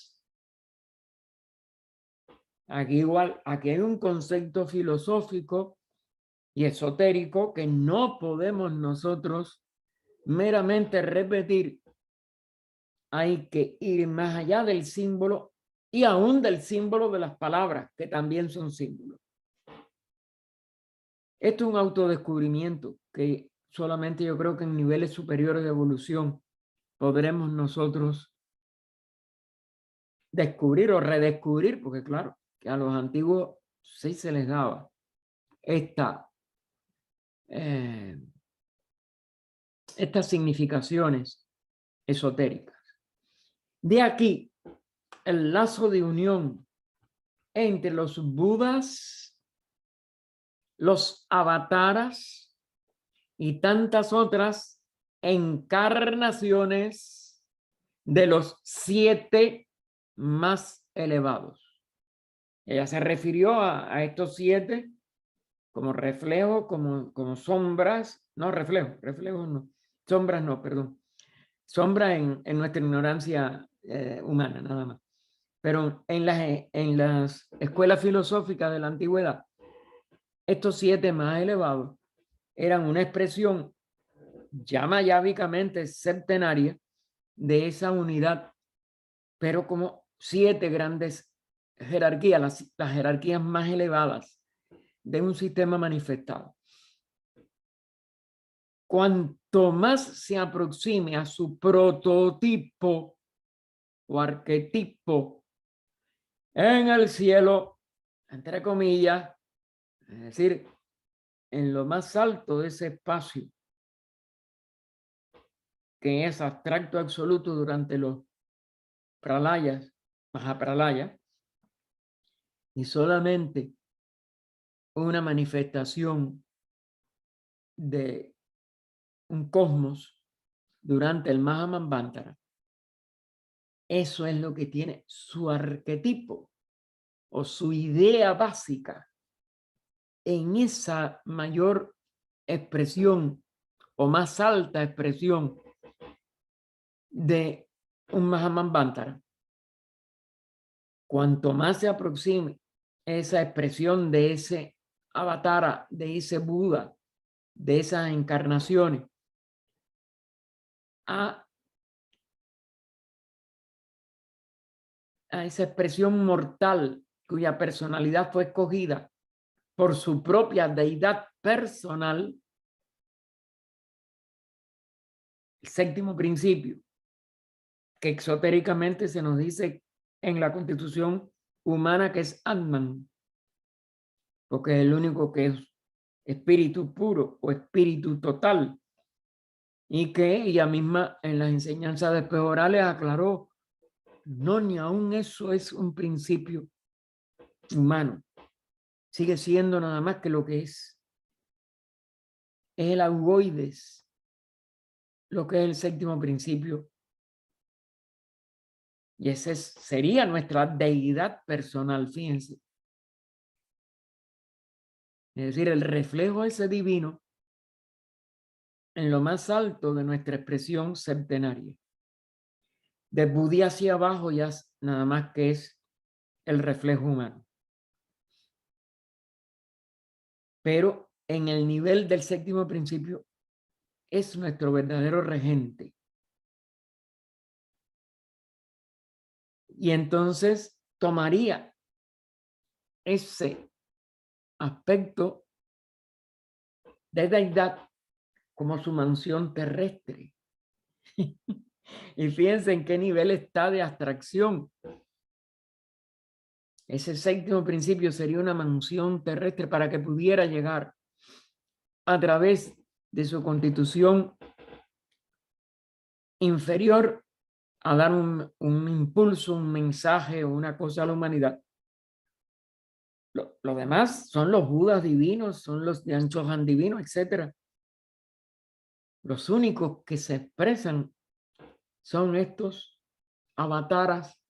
Aquí igual, aquí hay un concepto filosófico y esotérico que no podemos nosotros meramente repetir. Hay que ir más allá del símbolo y aún del símbolo de las palabras, que también son símbolos. Esto es un autodescubrimiento que solamente yo creo que en niveles superiores de evolución podremos nosotros descubrir o redescubrir, porque claro, que a los antiguos sí se les daba estas significaciones esotéricas. De aquí el lazo de unión entre los budas, los avataras y tantas otras encarnaciones de los 7 más elevados. Ella se refirió a estos 7 como reflejo, como sombras, no reflejos no, sombras no, perdón. Sombra en nuestra ignorancia humana, nada más. Pero en las escuelas filosóficas de la antigüedad, estos 7 más elevados eran una expresión ya mayábicamente septenaria de esa unidad, pero como 7 grandes jerarquías, las jerarquías más elevadas de un sistema manifestado. Cuanto más se aproxime a su prototipo o arquetipo en el cielo, entre comillas, es decir, en lo más alto de ese espacio, que es abstracto absoluto durante los pralayas, mahapralaya, y solamente una manifestación de un cosmos durante el Mahamanvantara. Eso es lo que tiene su arquetipo o su idea básica en esa mayor expresión o más alta expresión de un Mahamanvantara. Cuanto más se aproxime esa expresión de ese avatara, de ese Buda, de esas encarnaciones, a a esa expresión mortal cuya personalidad fue escogida por su propia deidad personal, el séptimo principio, que exotéricamente se nos dice en la constitución humana que es Atman, porque es el único que es espíritu puro o espíritu total, y que ella misma en las enseñanzas de Espejo Orales aclaró, no, ni aún eso es un principio humano, sigue siendo nada más que lo que es el algoides, lo que es el séptimo principio. Y ese sería nuestra deidad personal, fíjense. Es decir, el reflejo ese divino en lo más alto de nuestra expresión septenaria. De Budí hacia abajo ya nada más que es el reflejo humano. Pero en el nivel del séptimo principio es nuestro verdadero regente. Y entonces tomaría ese aspecto de deidad como su mansión terrestre. Y fíjense en qué nivel está de abstracción. Ese séptimo principio sería una mansión terrestre para que pudiera llegar a través de su constitución inferior a dar un impulso, un mensaje o una cosa a la humanidad. Lo demás son los Budas divinos, son los Yan Chohan divinos, etc. Los únicos que se expresan son estos avataras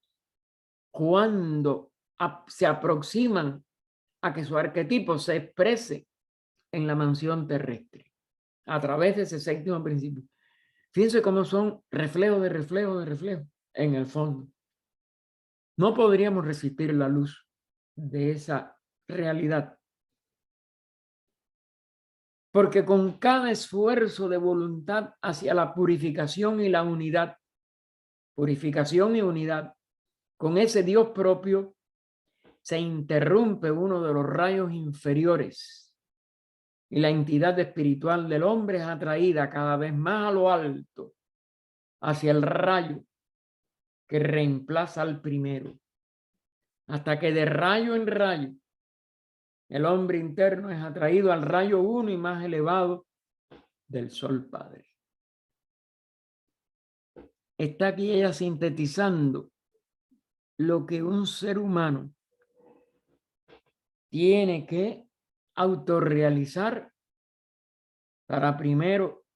cuando se aproximan a que su arquetipo se exprese en la mansión terrestre a través de ese séptimo principio. Fíjense cómo son reflejo de reflejo de reflejo en el fondo. No podríamos resistir la luz de esa realidad, porque con cada esfuerzo de voluntad hacia la purificación y la unidad, purificación y unidad, con ese Dios propio, se interrumpe uno de los rayos inferiores y la entidad espiritual del hombre es atraída cada vez más a lo alto, hacia el rayo que reemplaza al primero, hasta que de rayo en rayo el hombre interno es atraído al rayo uno y más elevado del Sol Padre. Está aquí ella sintetizando lo que un ser humano tiene que autorrealizar para primero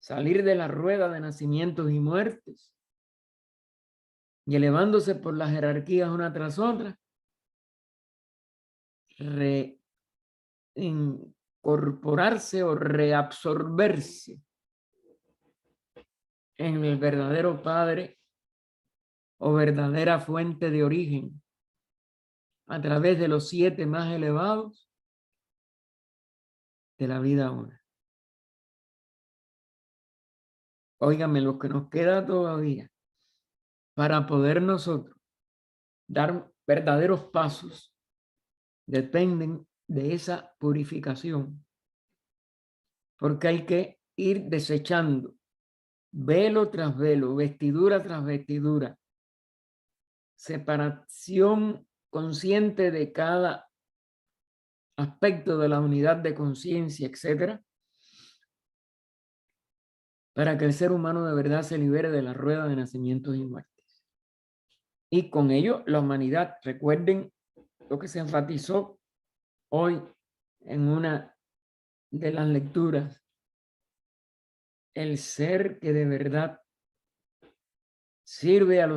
salir de la rueda de nacimientos y muertes y elevándose por las jerarquías una tras otra, reincorporarse o reabsorberse en el verdadero Padre o verdadera fuente de origen a través de los 7 más elevados de la vida una. Óigame, lo que nos queda todavía para poder nosotros dar verdaderos pasos dependen de esa purificación, porque hay que ir desechando velo tras velo, vestidura tras vestidura, separación consciente de cada aspecto de la unidad de conciencia, etcétera, para que el ser humano de verdad se libere de la rueda de nacimientos y muertes. Y con ello la humanidad, recuerden lo que se enfatizó hoy en una de las lecturas, el ser que de verdad sirve a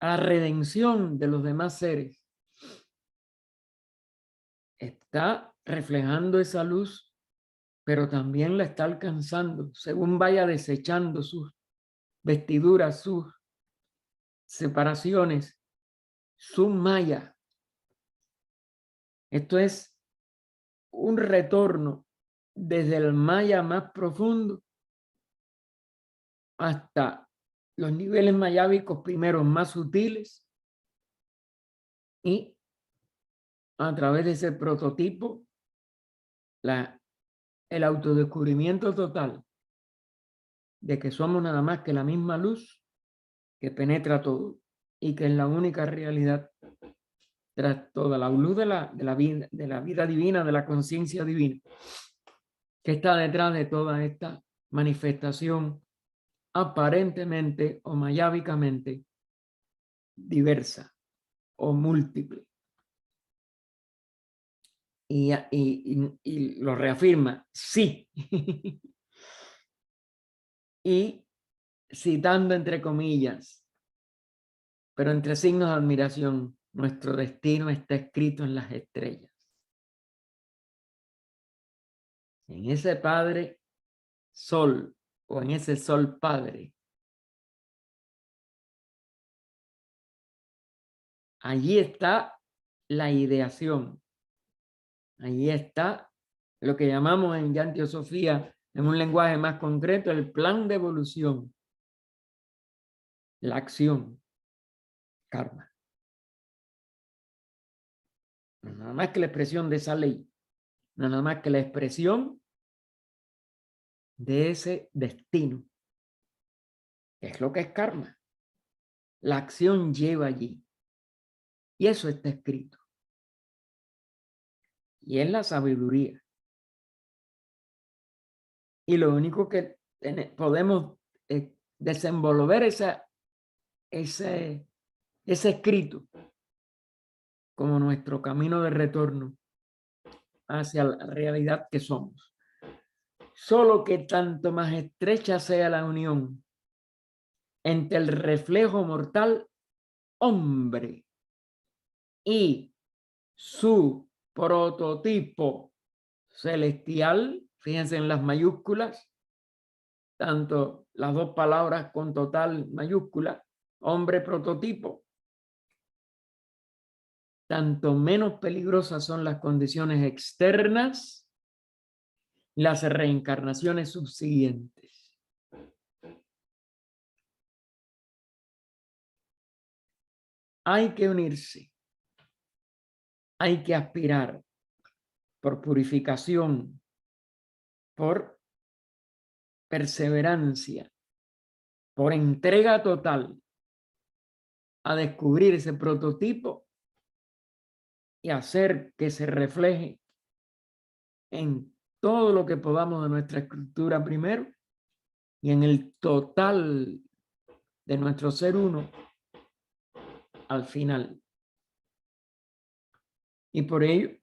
la redención de los demás seres, está reflejando esa luz, pero también la está alcanzando según vaya desechando sus vestiduras, sus separaciones, su maya. Esto es un retorno desde el maya más profundo hasta los niveles mayábicos primero más sutiles, y a través de ese prototipo, el autodescubrimiento total de que somos nada más que la misma luz que penetra todo y que es la única realidad tras toda la luz de la vida divina, de la conciencia divina, que está detrás de toda esta manifestación aparentemente o mayábicamente diversa o múltiple. Y lo reafirma, sí. Y citando entre comillas, pero entre signos de admiración, nuestro destino está escrito en las estrellas. En ese Padre Sol o en ese Sol Padre. Allí está la ideación. Allí está lo que llamamos en ya teosofía, en un lenguaje más concreto, el plan de evolución. La acción, karma. No nada más que la expresión de esa ley. No nada más que la expresión de ese destino. Es lo que es karma. La acción lleva allí. Y eso está escrito. Y es la sabiduría. Y lo único que podemos desenvolver ese escrito como nuestro camino de retorno hacia la realidad que somos. Solo que tanto más estrecha sea la unión entre el reflejo mortal hombre y su prototipo celestial, fíjense en las mayúsculas, tanto las dos palabras con total mayúscula, hombre prototipo, tanto menos peligrosas son las condiciones externas, las reencarnaciones subsiguientes. Hay que unirse, hay que aspirar por purificación, por perseverancia, por entrega total a descubrir ese prototipo y hacer que se refleje en todo lo que podamos de nuestra escritura primero y en el total de nuestro ser uno al final. Y por ello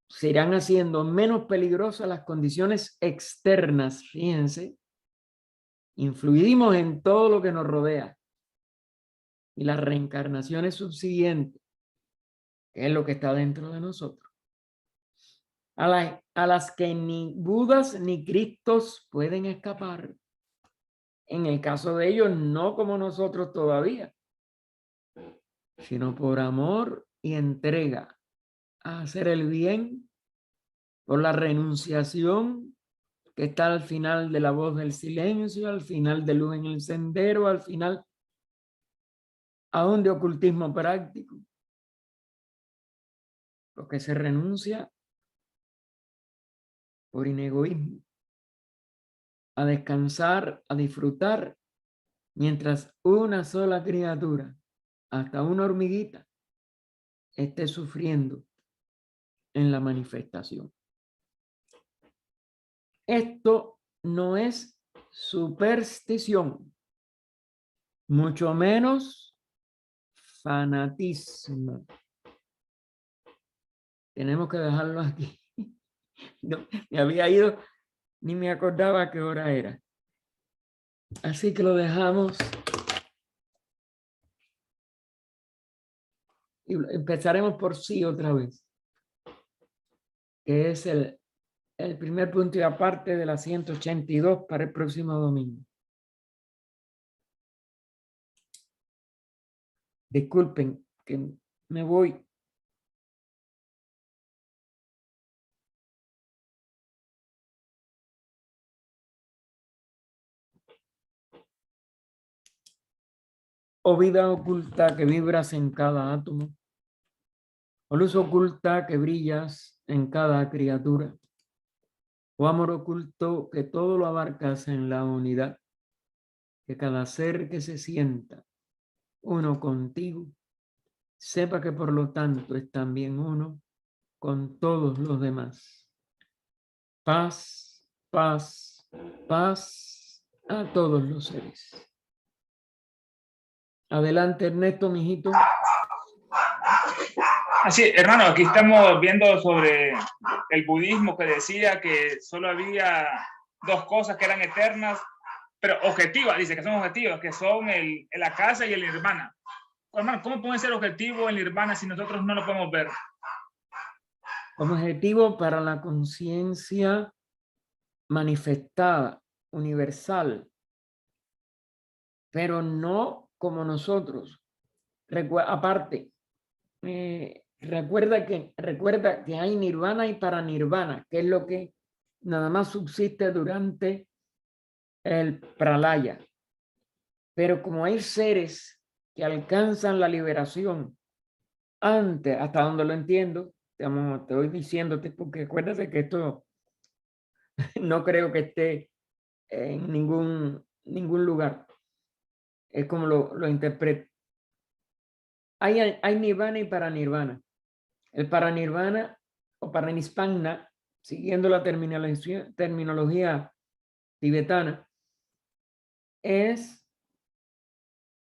se irán haciendo menos peligrosas las condiciones externas. Fíjense, influimos en todo lo que nos rodea. Y las reencarnaciones subsiguientes, que es lo que está dentro de nosotros, a las que ni Budas ni Cristos pueden escapar. En el caso de ellos, no como nosotros todavía, sino por amor y entrega a hacer el bien, por la renunciación que está al final de la voz del silencio, al final de luz en el sendero, al final aún de ocultismo práctico, porque se renuncia por inegoísmo a descansar, a disfrutar, mientras una sola criatura, hasta una hormiguita, esté sufriendo en la manifestación. Esto no es superstición, mucho menos fanatismo. Tenemos que dejarlo aquí. No, me había ido, ni me acordaba qué hora era. Así que lo dejamos. Y empezaremos por sí otra vez, que es el primer punto y aparte de la 182 para el próximo domingo. Disculpen que me voy. o vida oculta que vibras en cada átomo, o luz oculta que brillas en cada criatura, o amor oculto que todo lo abarcas en la unidad, que cada ser que se sienta uno contigo, sepa que por lo tanto es también uno con todos los demás. Paz, paz, paz a todos los seres. Adelante, Ernesto, mijito. Así, hermano, aquí estamos viendo sobre el budismo que decía que solo había dos cosas que eran eternas, pero objetivas, dice que son objetivas, que son el akasa y el nirvana. Hermano, ¿cómo puede ser objetivo el nirvana si nosotros no lo podemos ver? Como objetivo para la conciencia manifestada, universal, pero no como nosotros. Aparte, recuerda que hay nirvana y paranirvana, que es lo que nada más subsiste durante el pralaya. Pero como hay seres que alcanzan la liberación antes, hasta donde lo entiendo, te voy diciéndote, porque acuérdate que esto no creo que esté en ningún lugar. Es como lo interpreto. Hay nirvana y paranirvana. El paranirvana o paranispagna, siguiendo la terminología tibetana, es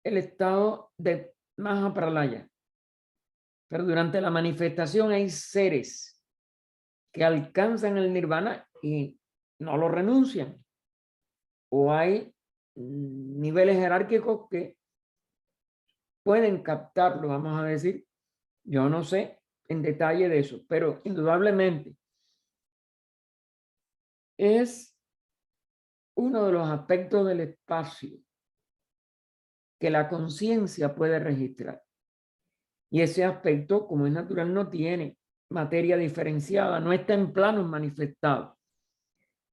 el estado de Mahapralaya. Pero durante la manifestación hay seres que alcanzan el nirvana y no lo renuncian. O hay niveles jerárquicos que pueden captarlo, vamos a decir. Yo no sé en detalle de eso, pero indudablemente es uno de los aspectos del espacio que la conciencia puede registrar. Y ese aspecto, como es natural, no tiene materia diferenciada, no está en planos manifestados.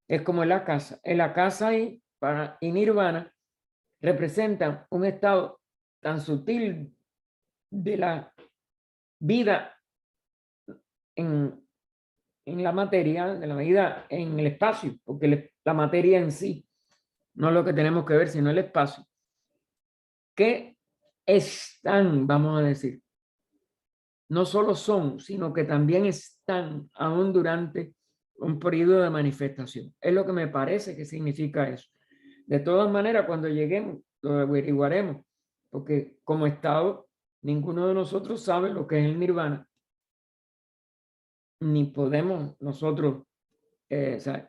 Es como en la casa. En la casa y nirvana representan un estado tan sutil de la vida en la materia, de la vida en el espacio, porque la materia en sí no es lo que tenemos que ver, sino el espacio, que están, vamos a decir, no solo son, sino que también están aún durante un periodo de manifestación. Es lo que me parece que significa eso. De todas maneras, cuando lleguemos, lo averiguaremos, porque como estado, ninguno de nosotros sabe lo que es el nirvana, ni podemos nosotros,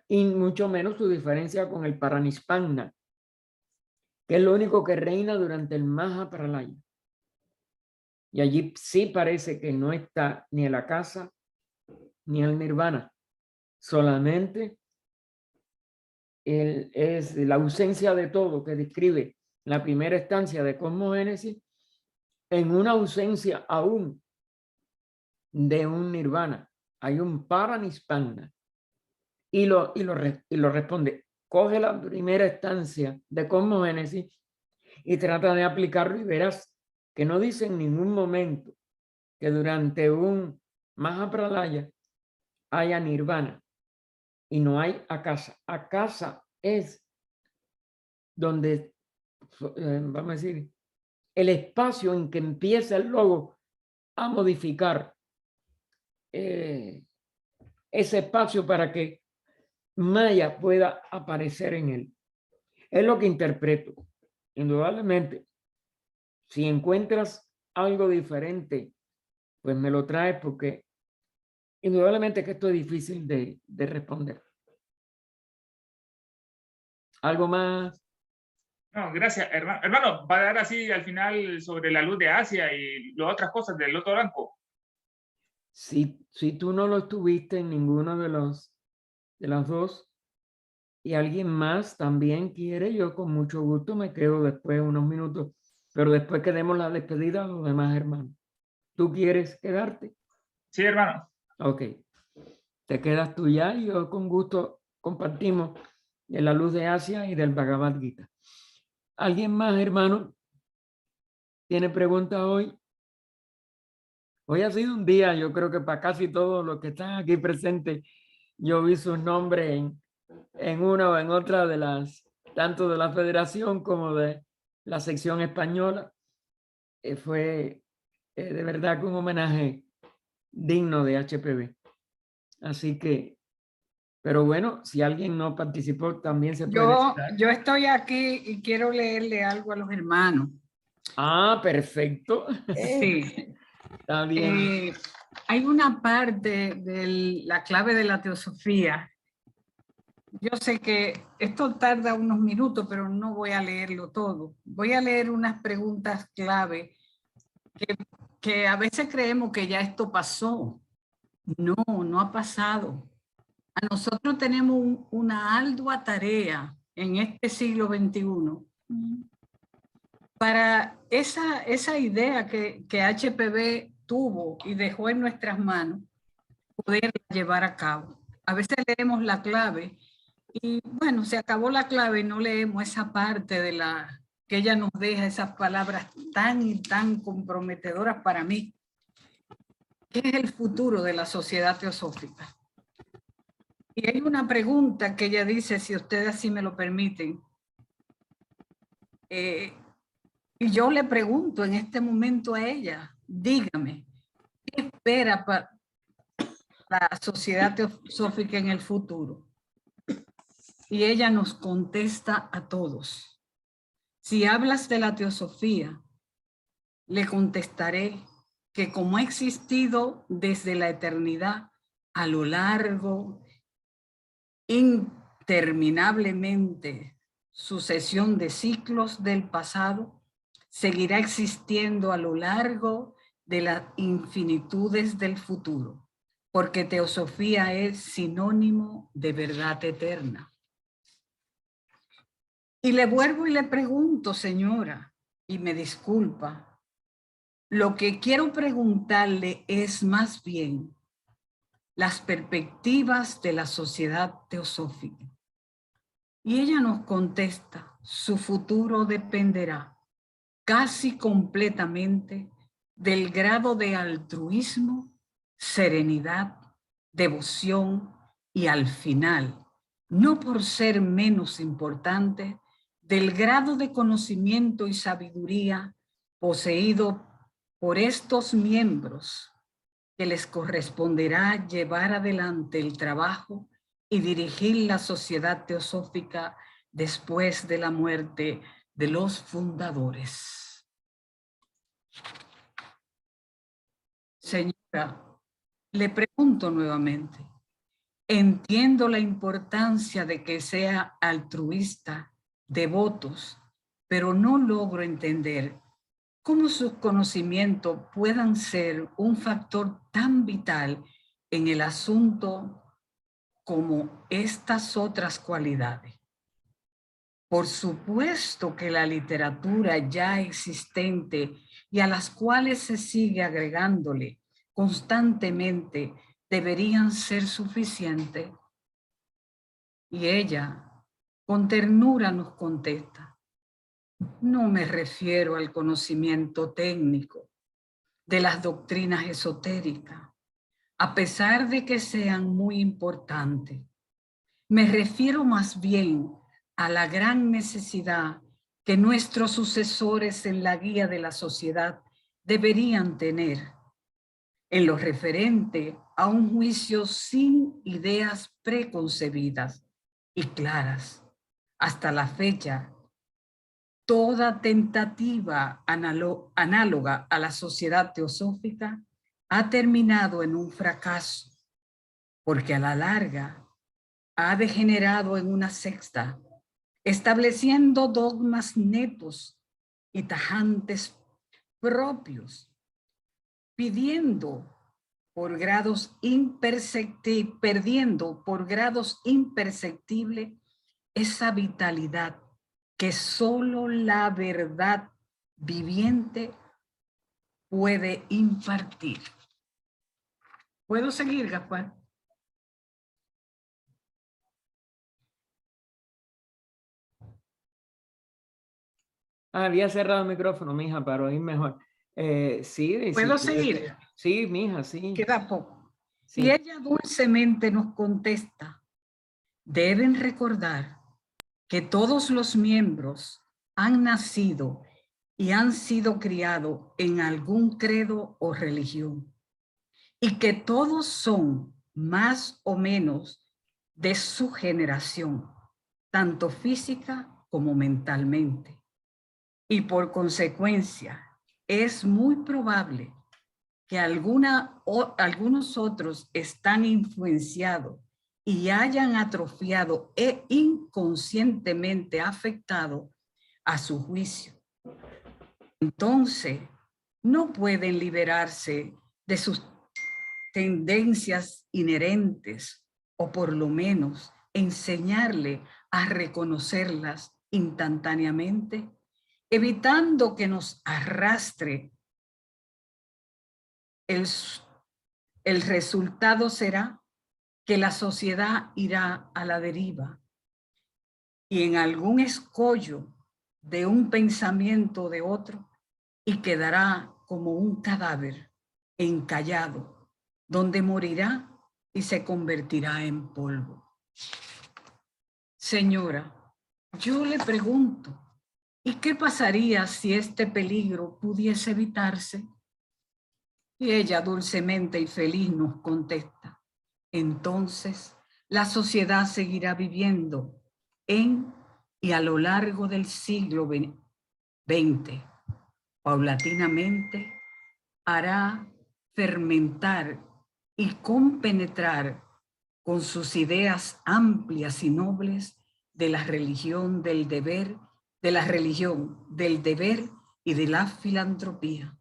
y mucho menos su diferencia con el paranispagna, que es lo único que reina durante el Mahapralaya. Y allí sí parece que no está ni el akasa ni el nirvana, solamente es la ausencia de todo que describe la primera estancia de cosmogénesis, en una ausencia aún de un nirvana. Hay un paranispagna y lo responde. Coge la primera estancia de cosmogénesis y trata de aplicarlo y verás que no dice en ningún momento que durante un Mahapralaya haya nirvana y no hay akasa. Akasa es donde, vamos a decir, el espacio en que empieza el logo a modificar ese espacio para que Maya pueda aparecer en él. Es lo que interpreto. Indudablemente, si encuentras algo diferente, pues me lo traes porque indudablemente que esto es difícil de responder. ¿Algo más? No, gracias, hermano. Hermano, va a dar así al final sobre la luz de Asia y las otras cosas del Loto Blanco. Si tú no lo estuviste en ninguno de las dos y alguien más también quiere, yo con mucho gusto me quedo después unos minutos, pero después que demos la despedida a los demás hermanos. ¿Tú quieres quedarte? Sí, hermano. Ok. Te quedas tú ya y yo con gusto compartimos de la luz de Asia y del Bhagavad Gita. ¿Alguien más, hermano? ¿Tiene pregunta hoy? Hoy ha sido un día, yo creo que para casi todos los que están aquí presentes, yo vi sus nombres en una o en otra de las, tanto de la federación como de la sección española. Fue de verdad que un homenaje digno de HPV. Así que, pero bueno, si alguien no participó, también se puede quedar. Yo estoy aquí y quiero leerle algo a los hermanos. Ah, perfecto. Sí. Está bien. Hay una parte de la clave de la teosofía. Yo sé que esto tarda unos minutos, pero no voy a leerlo todo. Voy a leer unas preguntas clave que a veces creemos que ya esto pasó. No, no ha pasado. A nosotros tenemos una ardua tarea en este siglo XXI para esa idea que HPV tuvo y dejó en nuestras manos, poderla llevar a cabo. A veces leemos la clave y bueno, se acabó la clave y no leemos esa parte de la que ella nos deja, esas palabras tan y tan comprometedoras para mí. ¿Qué es el futuro de la sociedad teosófica? Y hay una pregunta que ella dice, si ustedes así me lo permiten. Y yo le pregunto en este momento a ella, dígame, ¿qué espera para la sociedad teosófica en el futuro? Y ella nos contesta a todos. Si hablas de la teosofía, le contestaré que como ha existido desde la eternidad a lo largo, interminablemente, sucesión de ciclos del pasado, seguirá existiendo a lo largo de las infinitudes del futuro, porque teosofía es sinónimo de verdad eterna. Y le vuelvo y le pregunto, señora, y me disculpa, lo que quiero preguntarle es más bien las perspectivas de la sociedad teosófica. Y ella nos contesta, su futuro dependerá casi completamente del grado de altruismo, serenidad, devoción y al final, no por ser menos importante, del grado de conocimiento y sabiduría poseído por estos miembros que les corresponderá llevar adelante el trabajo y dirigir la sociedad teosófica después de la muerte de los fundadores. Señora, le pregunto nuevamente, entiendo la importancia de que sea altruista, devotos, pero no logro entender cómo sus conocimientos puedan ser un factor tan vital en el asunto como estas otras cualidades. Por supuesto que la literatura ya existente y a las cuales se sigue agregándole constantemente deberían ser suficientes. Y ella, con ternura, nos contesta, no me refiero al conocimiento técnico de las doctrinas esotéricas, a pesar de que sean muy importantes. Me refiero más bien a la gran necesidad que nuestros sucesores en la guía de la sociedad deberían tener en lo referente a un juicio sin ideas preconcebidas y claras. Hasta la fecha, toda tentativa análoga a la sociedad teosófica ha terminado en un fracaso, porque a la larga ha degenerado en una secta, estableciendo dogmas netos y tajantes propios, perdiendo por grados imperceptibles esa vitalidad que solo la verdad viviente puede impartir. ¿Puedo seguir, Gaspar? Había cerrado el micrófono, mija, para oír mejor. Sí, ¿Puedo sí, seguir? sí, mija, sí. Queda poco. Sí. Y ella dulcemente nos contesta: deben recordar que todos los miembros han nacido y han sido criados en algún credo o religión, y que todos son más o menos de su generación, tanto física como mentalmente. Y por consecuencia, es muy probable que algunos otros están influenciados y hayan atrofiado e inconscientemente afectado a su juicio. Entonces, no pueden liberarse de sus tendencias inherentes, o por lo menos enseñarle a reconocerlas instantáneamente, evitando que nos arrastre. El resultado será que la sociedad irá a la deriva y en algún escollo de un pensamiento de otro, y quedará como un cadáver encallado, donde morirá y se convertirá en polvo. Señora, yo le pregunto, ¿y qué pasaría si este peligro pudiese evitarse? Y ella dulcemente y feliz nos contesta: entonces la sociedad seguirá viviendo en y a lo largo del siglo XX. Paulatinamente hará fermentar y compenetrar con sus ideas amplias y nobles de la religión del deber, y de la filantropía,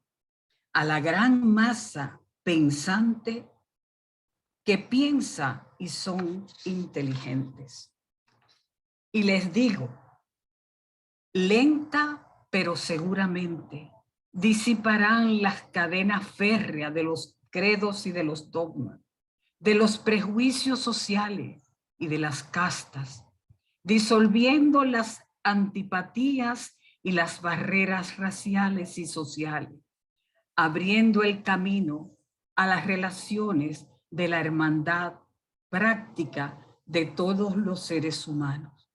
a la gran masa pensante que piensa y son inteligentes. Y les digo, lenta pero seguramente disiparán las cadenas férreas de los credos y de los dogmas, de los prejuicios sociales y de las castas, disolviendo las antipatías y las barreras raciales y sociales, abriendo el camino a las relaciones de la hermandad práctica de todos los seres humanos,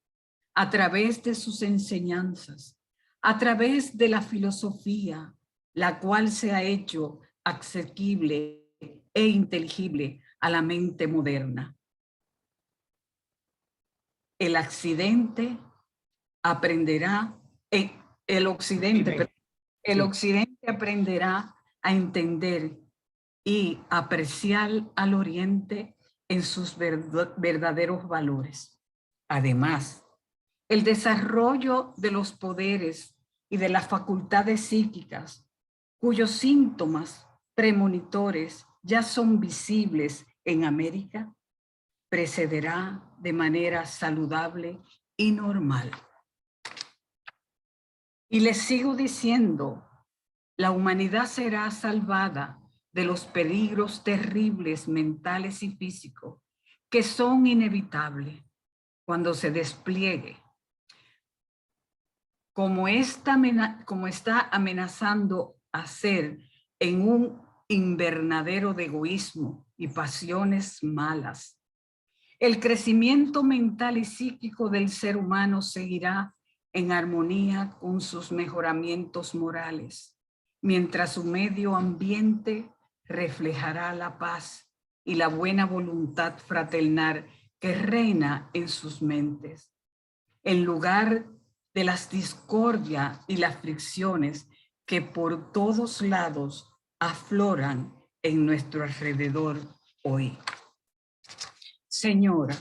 a través de sus enseñanzas, a través de la filosofía, la cual se ha hecho asequible e inteligible a la mente moderna. El occidente aprenderá a entender y apreciar al Oriente en sus verdaderos valores. Además, el desarrollo de los poderes y de las facultades psíquicas, cuyos síntomas premonitores ya son visibles en América, precederá de manera saludable y normal. Y les sigo diciendo, la humanidad será salvada de los peligros terribles mentales y físicos que son inevitables cuando se despliegue, como está amenazando hacer, en un invernadero de egoísmo y pasiones malas. El crecimiento mental y psíquico del ser humano seguirá en armonía con sus mejoramientos morales, mientras su medio ambiente reflejará la paz y la buena voluntad fraternal que reina en sus mentes, en lugar de las discordias y las fricciones que por todos lados afloran en nuestro alrededor hoy. Señora,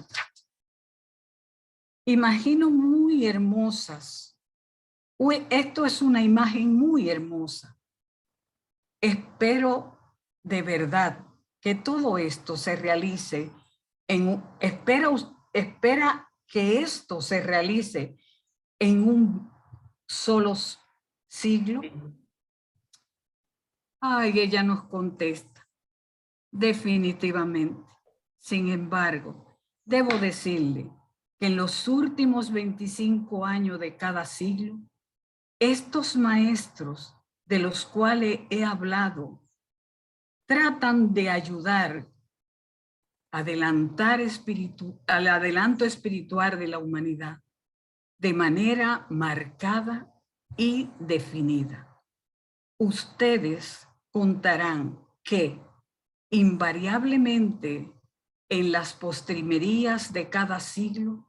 imagino muy hermosas. Esto es una imagen muy hermosa. Espero de verdad que todo esto se realice espera que esto se realice en un solo siglo. Ay, ella nos contesta, definitivamente. Sin embargo, debo decirle que en los últimos 25 años de cada siglo, Estos maestros de los cuales he hablado tratan de ayudar al adelanto espiritual de la humanidad de manera marcada y definida. Ustedes contarán que invariablemente en las postrimerías de cada siglo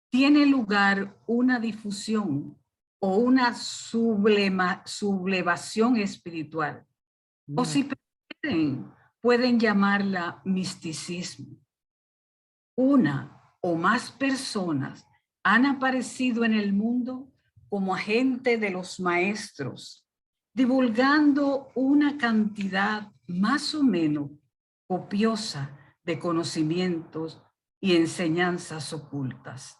tiene lugar una difusión o una sublevación espiritual, o si pueden llamarla misticismo. Una o más personas han aparecido en el mundo como agente de los maestros, divulgando una cantidad más o menos copiosa de conocimientos y enseñanzas ocultas.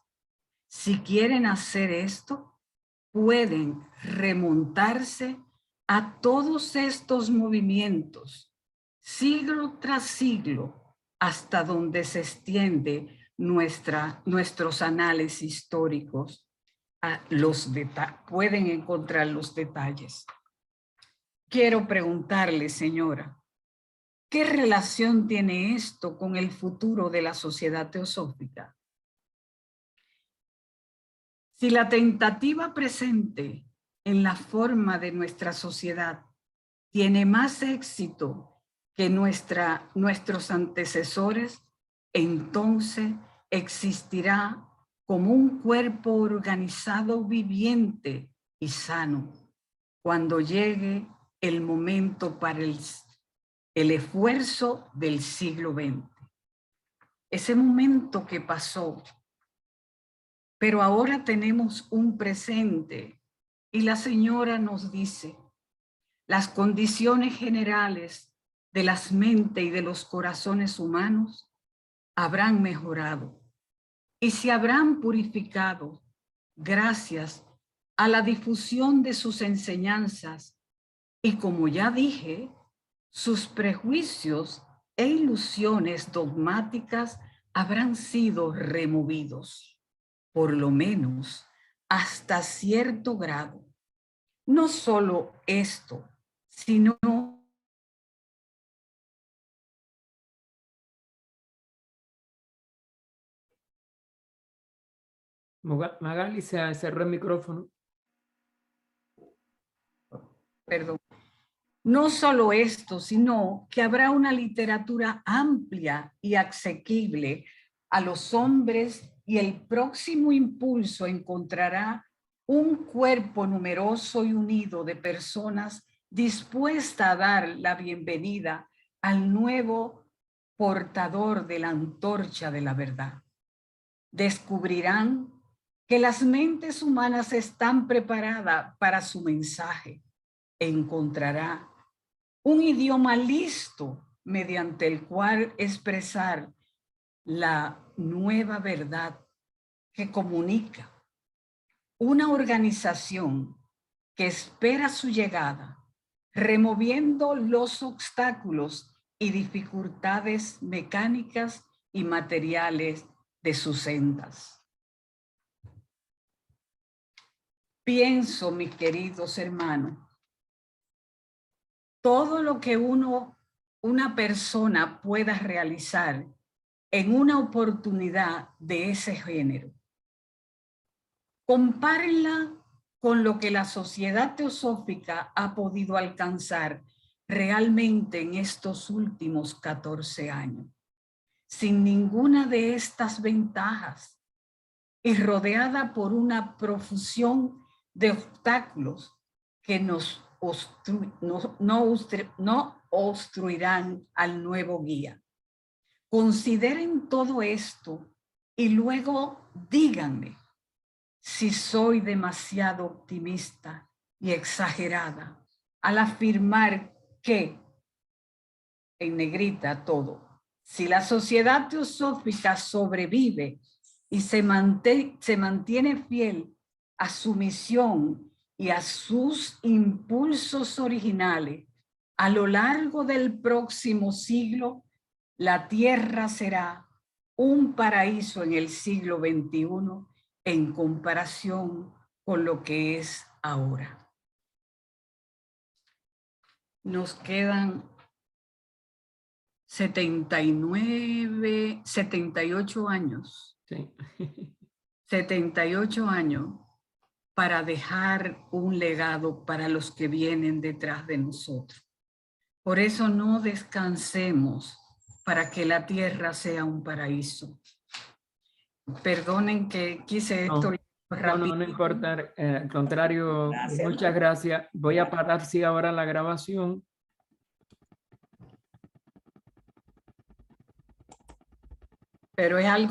Si quieren hacer esto, pueden remontarse a todos estos movimientos, siglo tras siglo, hasta donde se extiende nuestros análisis históricos. Pueden encontrar los detalles. Quiero preguntarle, señora, ¿qué relación tiene esto con el futuro de la sociedad teosófica? Si la tentativa presente en la forma de nuestra sociedad tiene más éxito que nuestros antecesores, entonces existirá como un cuerpo organizado, viviente y sano cuando llegue el momento para el esfuerzo del siglo XX. Ese momento que pasó, pero ahora tenemos un presente y la señora nos dice, las condiciones generales de las mentes y de los corazones humanos habrán mejorado y se habrán purificado gracias a la difusión de sus enseñanzas y, como ya dije, sus prejuicios e ilusiones dogmáticas habrán sido removidos, por lo menos hasta cierto grado. No solo esto, sino Magali se cerró el micrófono. Perdón. No solo esto, sino que habrá una literatura amplia y asequible a los hombres y el próximo impulso encontrará un cuerpo numeroso y unido de personas dispuestas a dar la bienvenida al nuevo portador de la antorcha de la verdad. Descubrirán que las mentes humanas están preparadas para su mensaje. Encontrará un idioma listo mediante el cual expresar la nueva verdad que comunica. Una organización que espera su llegada, removiendo los obstáculos y dificultades mecánicas y materiales de sus sendas. Pienso, mis queridos hermanos, todo lo que una persona pueda realizar en una oportunidad de ese género, compárenla con lo que la sociedad teosófica ha podido alcanzar realmente en estos últimos 14 años, sin ninguna de estas ventajas y rodeada por una profusión de obstáculos que no obstruirán al nuevo guía. Consideren todo esto y luego díganme si soy demasiado optimista y exagerada al afirmar que, en negrita todo, si la sociedad teosófica sobrevive y se mantiene fiel a su misión y a sus impulsos originales, a lo largo del próximo siglo, la tierra será un paraíso en el siglo XXI en comparación con lo que es ahora. Nos quedan 78 años. Sí. 78 años para dejar un legado para los que vienen detrás de nosotros. Por eso no descansemos para que la tierra sea un paraíso. Perdonen que quise esto rápido. No importa, al contrario, muchas gracias. Voy a parar sí ahora la grabación. Pero es algo